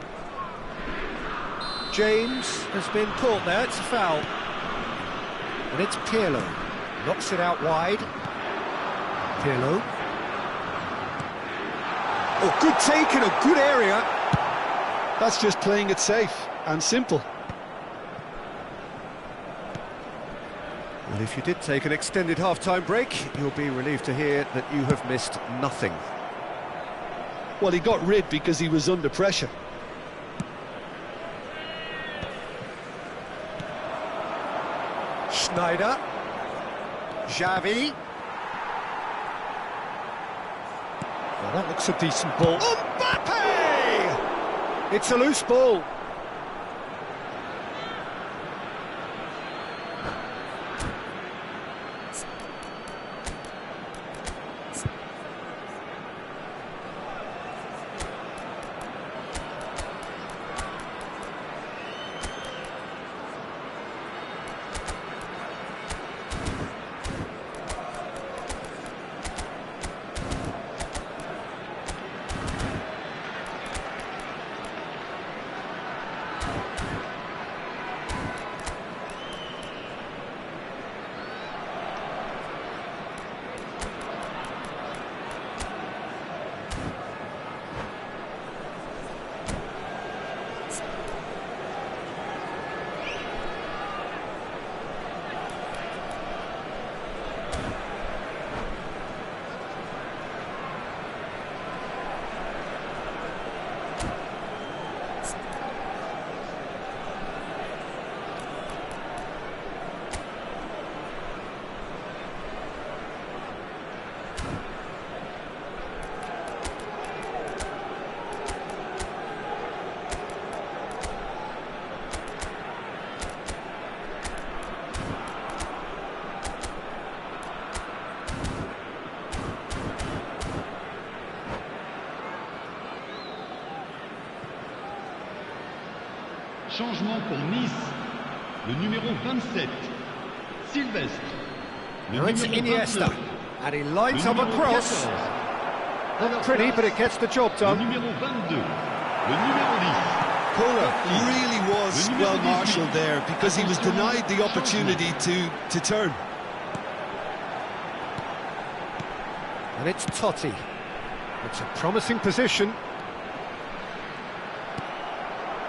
James has been caught there, it's a foul. And it's Pirlo. Knocks it out wide. Pirlo. Oh, good take in a good area. That's just playing it safe and simple. Well, if you did take an extended half-time break, you'll be relieved to hear that you have missed nothing. Well, he got rid because he was under pressure. Schneider. Xavi. Well, that looks a decent ball. Mbappe! It's a loose ball. Changement pour Nice. Le numéro 27, Sylvestre. Now it's Iniesta, and he lines up a cross. Not pretty, but it gets the job Le done. numéro 22, le numéro 10. Kohler really was well marshalled there because he was denied the opportunity to turn. And it's Totti. It's a promising position.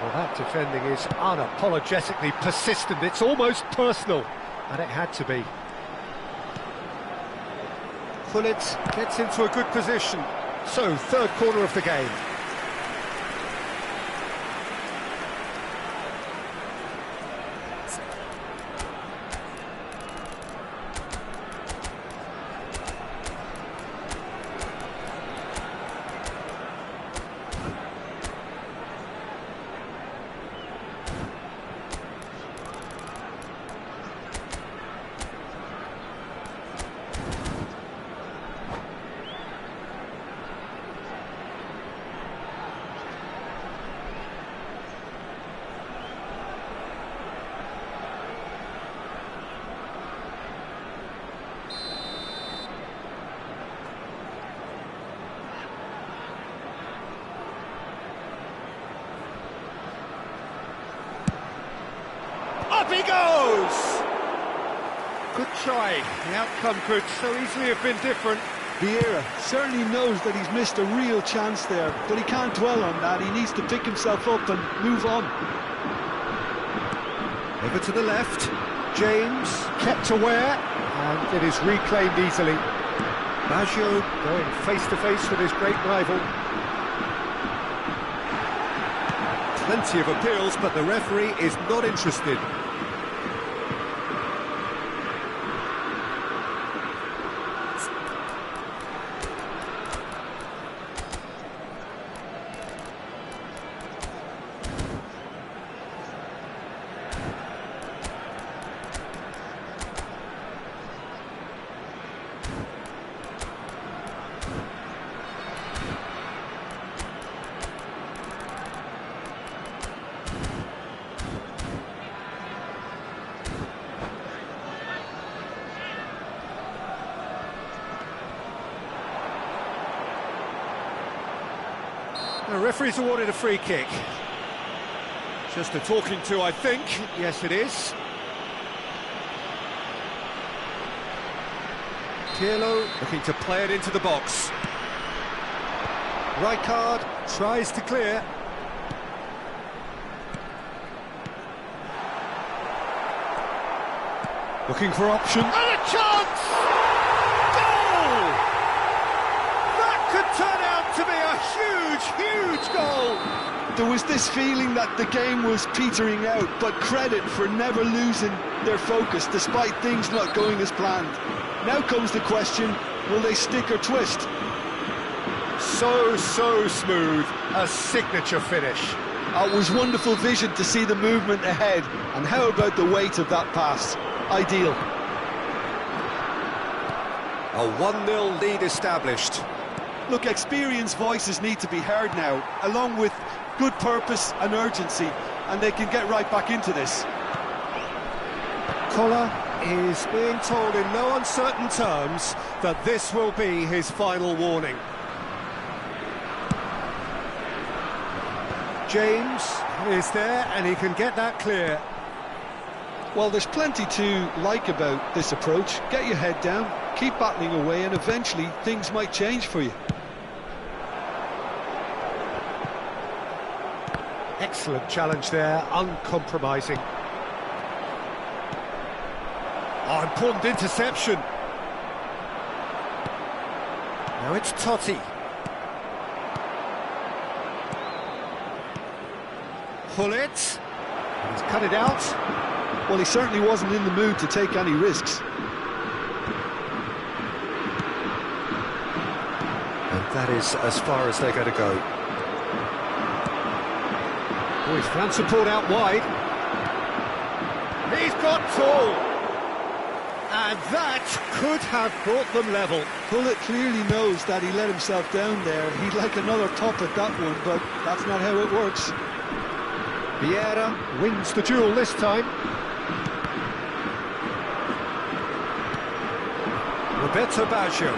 Well, that defending is unapologetically persistent. It's almost personal, and it had to be. Gullit gets into a good position. So, third corner of the game. Up he goes! Good try. The outcome could so easily have been different. Vieira certainly knows that he's missed a real chance there, but he can't dwell on that. He needs to pick himself up and move on. Over to the left. James kept aware, and it is reclaimed easily. Baggio going face-to-face with his great rival. Plenty of appeals, but the referee is not interested. The referee's awarded a free kick. Just a talking to, I think. Yes, it is. Pirlo looking to play it into the box. Rijkaard tries to clear. Looking for option. And a chance! Goal! That could turn out to be a huge goal! There was this feeling that the game was petering out, but credit for never losing their focus despite things not going as planned. Now comes the question, will they stick or twist? So smooth, a signature finish. It was wonderful vision to see the movement ahead, and how about the weight of that pass? Ideal. A 1-0 lead established. Look, experienced voices need to be heard now, along with good purpose and urgency, and they can get right back into this. Kohler is being told in no uncertain terms that this will be his final warning. James is there, and he can get that clear. Well, there's plenty to like about this approach. Get your head down, keep battling away, and eventually things might change for you. Excellent challenge there, uncompromising. Oh, important interception. Now it's Totti. Gullit. He's cut it out. Well, he certainly wasn't in the mood to take any risks. And that is as far as they're going to go. Oh, he's found support out wide. He's got tall. And that could have brought them level. Gullit clearly knows that he let himself down there. He'd like another pop at that one, but that's not how it works. Vieira wins the duel this time. Roberto Baggio.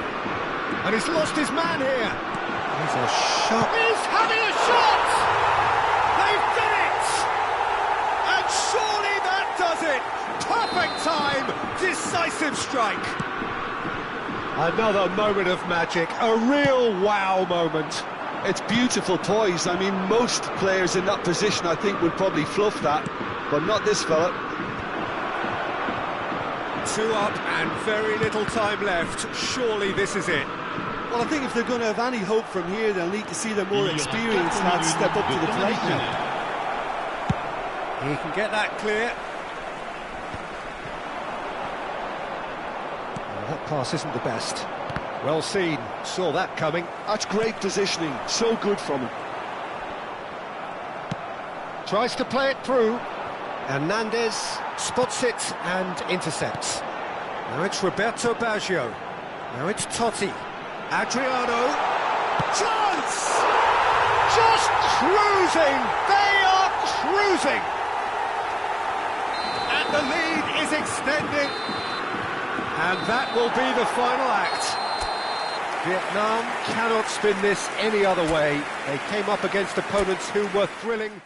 And he's lost his man here. He's a shot. He's having a shot! They've done it! And surely that does it! Perfect time! Decisive strike! Another moment of magic, a real wow moment. It's beautiful poise. I mean, most players in that position, I think, would probably fluff that, but not this fella. 2 up and very little time left. Surely this is it. Well, I think if they're going to have any hope from here, they'll need to see the more experienced lads step up to the plate now. He can get that clear. Well, that pass isn't the best. Well seen, saw that coming. That's great positioning, so good from him. Tries to play it through. Hernandez spots it and intercepts. Now it's Roberto Baggio. Now it's Totti. Adriano. Chance! Just cruising! They are cruising! And the lead is extending. And that will be the final act. Vietnam cannot spin this any other way. They came up against opponents who were thrilling.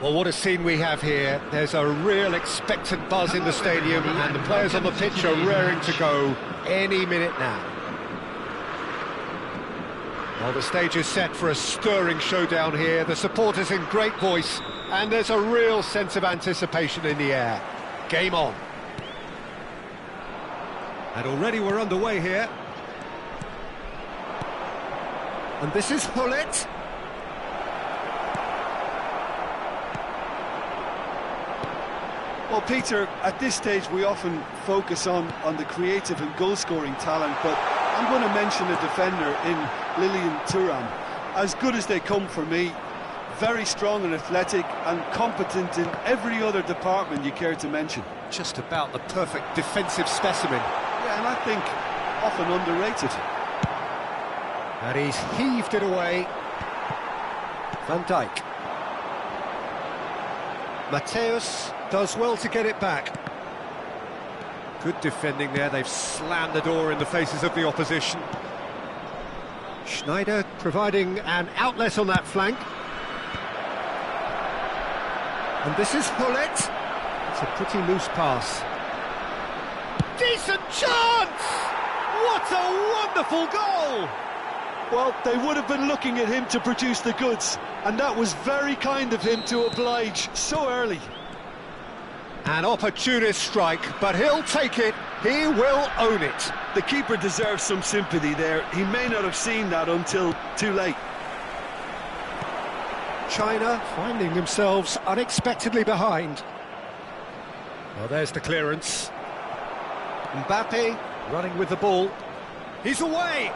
Well, what a scene we have here. There's a real expectant buzz in the stadium, and the players on the pitch are raring to go any minute now. Well, the stage is set for a stirring showdown here. The supporters in great voice, and there's a real sense of anticipation in the air. Game on. And already we're underway here. And this is Hullet. Well, Peter, at this stage we often focus on the creative and goal-scoring talent, but I'm going to mention a defender in Lilian Thuram. As good as they come for me, very strong and athletic and competent in every other department you care to mention. Just about the perfect defensive specimen. Yeah, and I think often underrated. And he's heaved it away. Van Dijk. Mateus does well to get it back. Good defending there. They've slammed the door in the faces of the opposition. Schneider providing an outlet on that flank. And this is Hullet. It's a pretty loose pass. Decent chance! What a wonderful goal! Well, they would have been looking at him to produce the goods, and that was very kind of him to oblige so early. An opportunist strike, but he'll take it. He will own it. The keeper deserves some sympathy there. He may not have seen that until too late. China finding themselves unexpectedly behind. Well, there's the clearance. Mbappe running with the ball. He's away!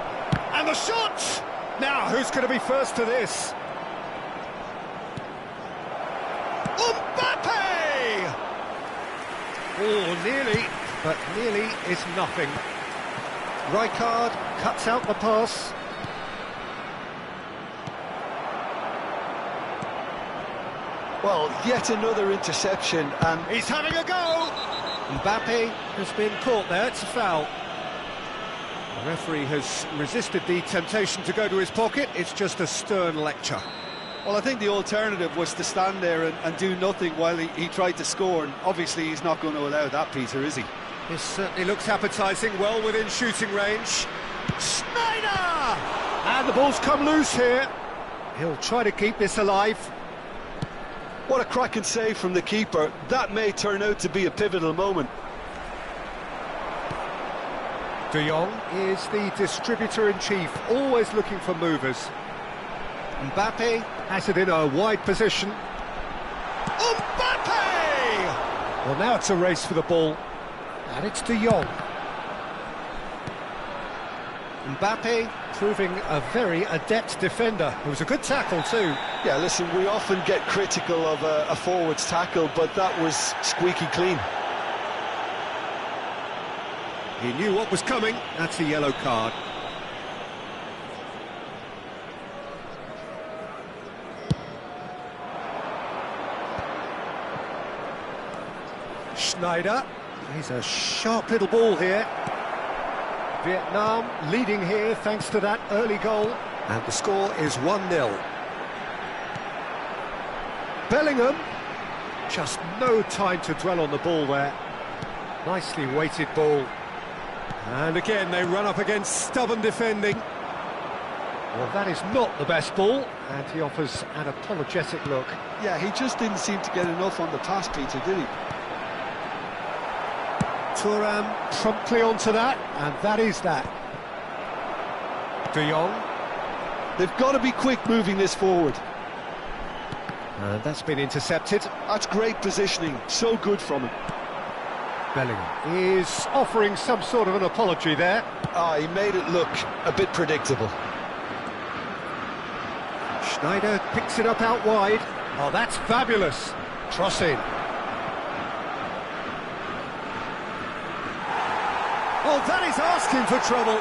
And the shot! Now, who's going to be first to this? Mbappe! Oh, nearly, but nearly is nothing. Rijkaard cuts out the pass. Well, yet another interception, and He's having a go! Mbappe has been caught there, it's a foul. The referee has resisted the temptation to go to his pocket. It's just a stern lecture. well, I think the alternative was to stand there and do nothing while he tried to score, and obviously he's not going to allow that, Peter, is he? This certainly looks appetising, well within shooting range. Schneider! And the ball's come loose here. He'll try to keep this alive. What a cracking save from the keeper. That may turn out to be a pivotal moment. De Jong is the distributor-in-chief, always looking for movers. Mbappe has it in a wide position. Mbappe! Well, now it's a race for the ball. And it's De Jong. Mbappe proving a very adept defender. It was a good tackle too. Yeah, listen, we often get critical of a forward's tackle, but that was squeaky clean. He knew what was coming. That's a yellow card. Schneider. He's a sharp little ball here. Vietnam leading here thanks to that early goal. And the score is 1-0. Bellingham. Just no time to dwell on the ball there. Nicely weighted ball. And again, they run up against stubborn defending. Well, that is not the best ball, and he offers an apologetic look. Yeah, he just didn't seem to get enough on the pass, Peter, did he? Thuram promptly onto that, and that is that. De Jong. They've got to be quick moving this forward. And that's been intercepted. That's great positioning, so good from him. Bellingham is offering some sort of an apology there. He made it look a bit predictable. Schneider picks it up out wide. Oh, that's fabulous. Cross in. Oh, that is asking for trouble.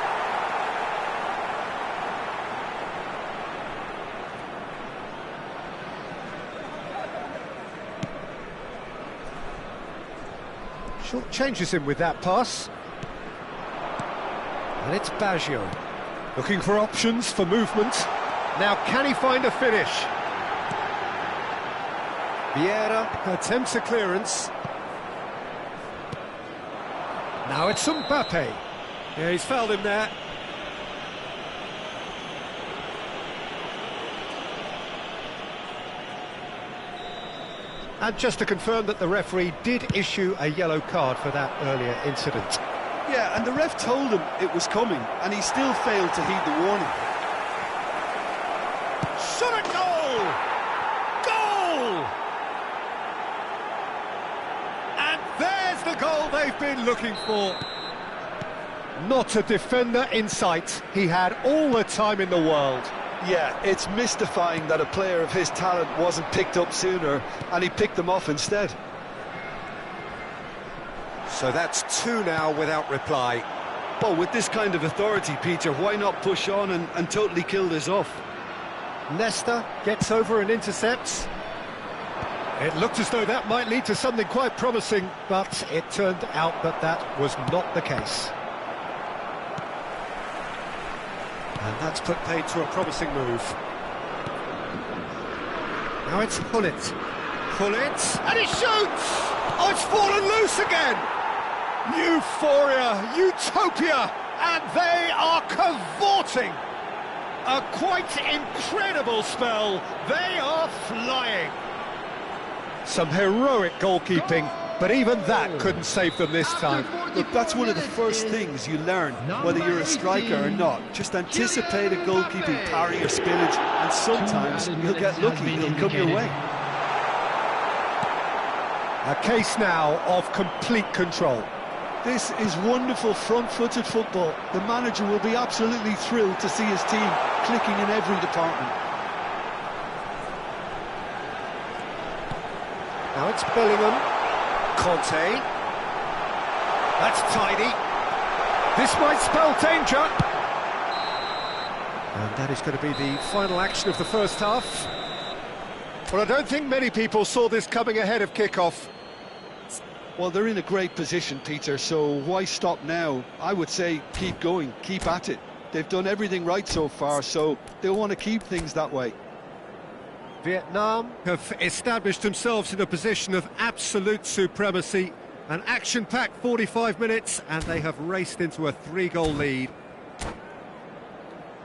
Short changes him with that pass. And it's Baggio. Looking for options for movement. Now, can he find a finish? Vieira attempts a clearance. Now it's Mbappe. Yeah, he's fouled him there. And just to confirm that the referee did issue a yellow card for that earlier incident. Yeah, and the ref told him it was coming, and he still failed to heed the warning. Shot at goal! Goal! And there's the goal they've been looking for. Not a defender in sight. He had all the time in the world. Yeah, it's mystifying that a player of his talent wasn't picked up sooner, and he picked them off instead. So that's 2 now without reply. Well, with this kind of authority, Peter, why not push on and totally kill this off? Nesta gets over and intercepts. It looked as though that might lead to something quite promising, but it turned out that that was not the case. And that's put paid to a promising move. Now it's Gullit. Gullit, and he shoots! Oh, it's fallen loose again! Euphoria, utopia, and they are cavorting! A quite incredible spell. They are flying. Some heroic goalkeeping, but even that couldn't save them this time. Look, that's one of the first things you learn, whether you're a striker or not. Just anticipate a goalkeeping parry or spillage, and sometimes you'll get lucky, it'll come your way. A case now of complete control. This is wonderful front-footed football. The manager will be absolutely thrilled to see his team clicking in every department. Now it's Bellingham. Conte. That's tidy. This might spell danger. And that is going to be the final action of the first half. Well, I don't think many people saw this coming ahead of kick-off. Well, they're in a great position, Peter, so why stop now? I would say keep going, keep at it. They've done everything right so far, so they'll want to keep things that way. Vietnam have established themselves in a position of absolute supremacy. An action-packed 45 minutes, and they have raced into a 3-goal lead.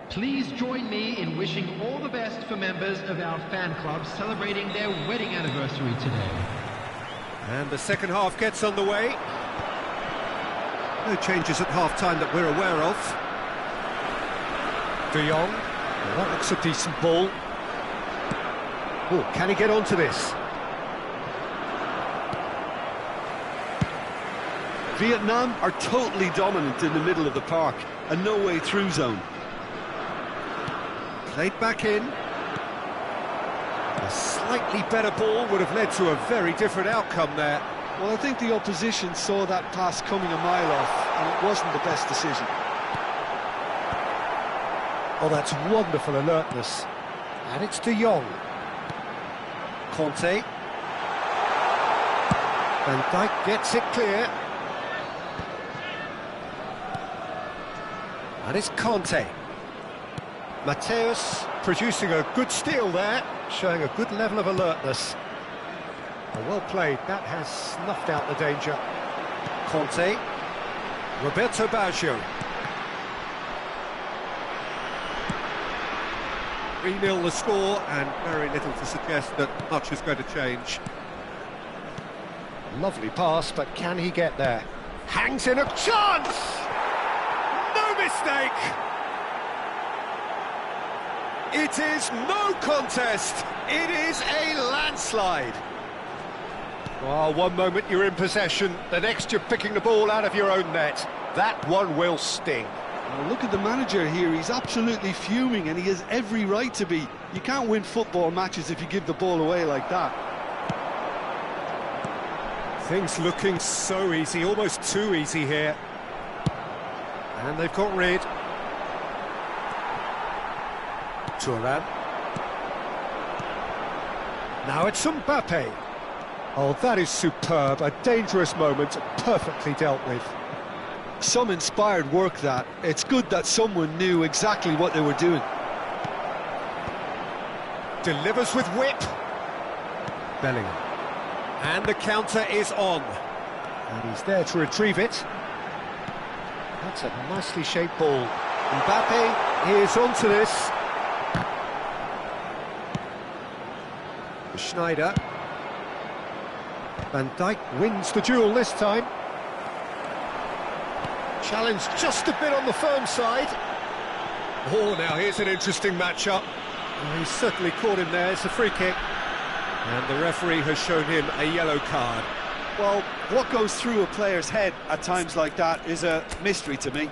Please join me in wishing all the best for members of our fan club celebrating their wedding anniversary today. And the second half gets underway. No changes at half-time that we're aware of. De Jong. Well, that looks a decent ball. Oh, can he get onto this? Vietnam are totally dominant in the middle of the park, and no way through zone. Played back in. A slightly better ball would have led to a very different outcome there. Well, I think the opposition saw that pass coming a mile off, and it wasn't the best decision. Oh, that's wonderful alertness. And it's De Jong. Conte. Van Dijk gets it clear. And it's Conte. Mateus producing a good steal there, showing a good level of alertness. Well played, that has snuffed out the danger. Conte. Roberto Baggio. 3-0 the score, and very little to suggest that much is going to change. Lovely pass, but can he get there? Hangs in a chance! No mistake! It is no contest! It is a landslide! Well, one moment you're in possession, the next you're picking the ball out of your own net. That one will sting. Well, look at the manager here, he's absolutely fuming, and he has every right to be. You can't win football matches if you give the ball away like that. Things looking so easy, almost too easy here. And they've got rid. Thuram. Now it's Mbappe. Oh, that is superb, a dangerous moment, perfectly dealt with. Some inspired work that. It's good that someone knew exactly what they were doing. Delivers with whip. Bellingham. And the counter is on. And he's there to retrieve it. That's a nicely shaped ball. Mbappe is onto this. Schneider. Van Dijk wins the duel this time. Challenge just a bit on the firm side. Oh, now here's an interesting matchup. Oh, he's certainly caught him there. It's a free kick. And the referee has shown him a yellow card. Well, what goes through a player's head at times like that is a mystery to me.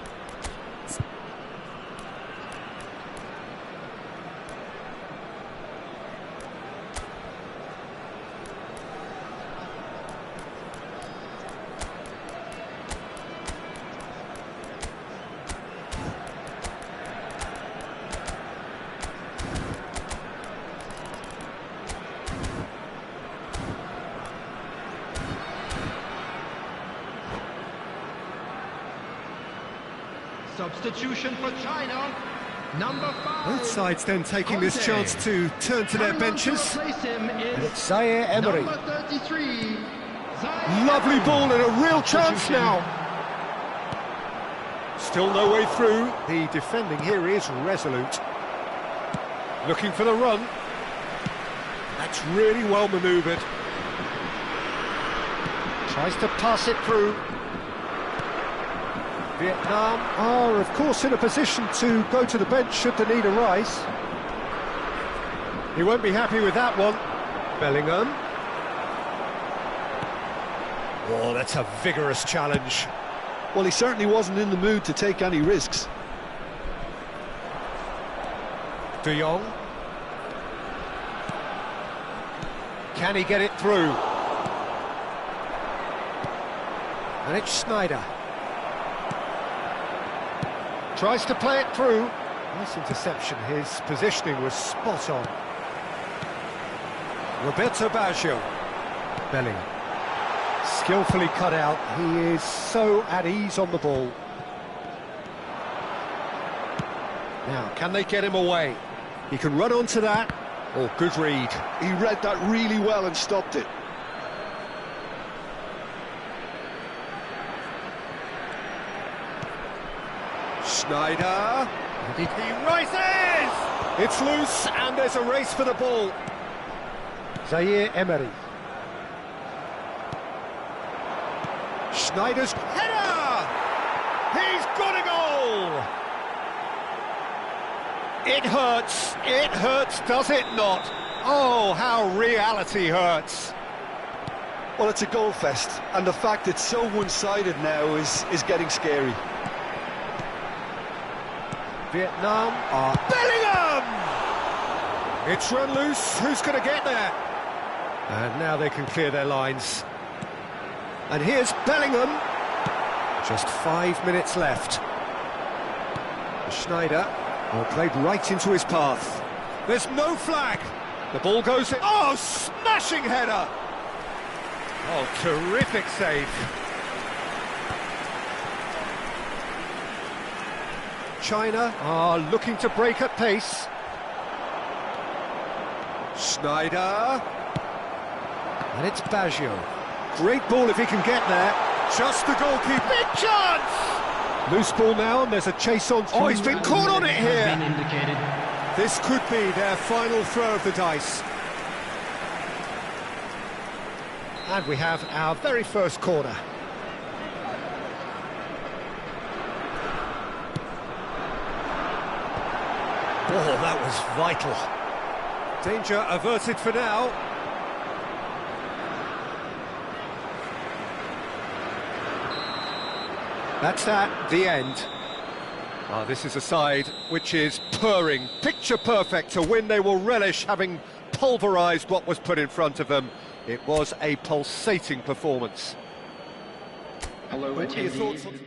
Substitution for China, number 5. Both sides then taking this chance to turn to their benches. And it's Zaire Emery. Number 33. Lovely ball and a real chance now. Still no way through. The defending here is resolute. Looking for the run. That's really well manoeuvred. Tries to pass it through. Vietnam are, of course, in a position to go to the bench should the need arise. He won't be happy with that one. Bellingham. Oh, that's a vigorous challenge. Well, he certainly wasn't in the mood to take any risks. De Jong. Can he get it through? And it's Schneider. Tries to play it through. Nice interception. His positioning was spot on. Roberto Baggio. Bellingham. Skillfully cut out. He is so at ease on the ball. Now, can they get him away? He can run onto that. Oh, good read. He read that really well and stopped it. Schneider. He rises! It's loose and there's a race for the ball. Zaire Emery. Schneider's header! He's got a goal! It hurts, does it not? Oh, how reality hurts. Well, it's a goal fest, and the fact it's so one-sided now is getting scary. Vietnam are... Bellingham! It's run loose, who's going to get there? And now they can clear their lines. And here's Bellingham. Just 5 minutes left. Schneider, played right into his path. There's no flag. The ball goes in. Oh, smashing header! Oh, terrific save. China are looking to break at pace. Schneider. And it's Baggio. Great ball if he can get there. Just the goalkeeper. Big chance! Loose ball now, and there's a chase on. Oh, he's been caught on it here. This could be their final throw of the dice. And we have our very first corner. Oh, that was vital. Danger averted for now. That's the end. This is a side which is purring, picture perfect to win. They will relish having pulverised what was put in front of them. It was a pulsating performance. Hello, What are your thoughts on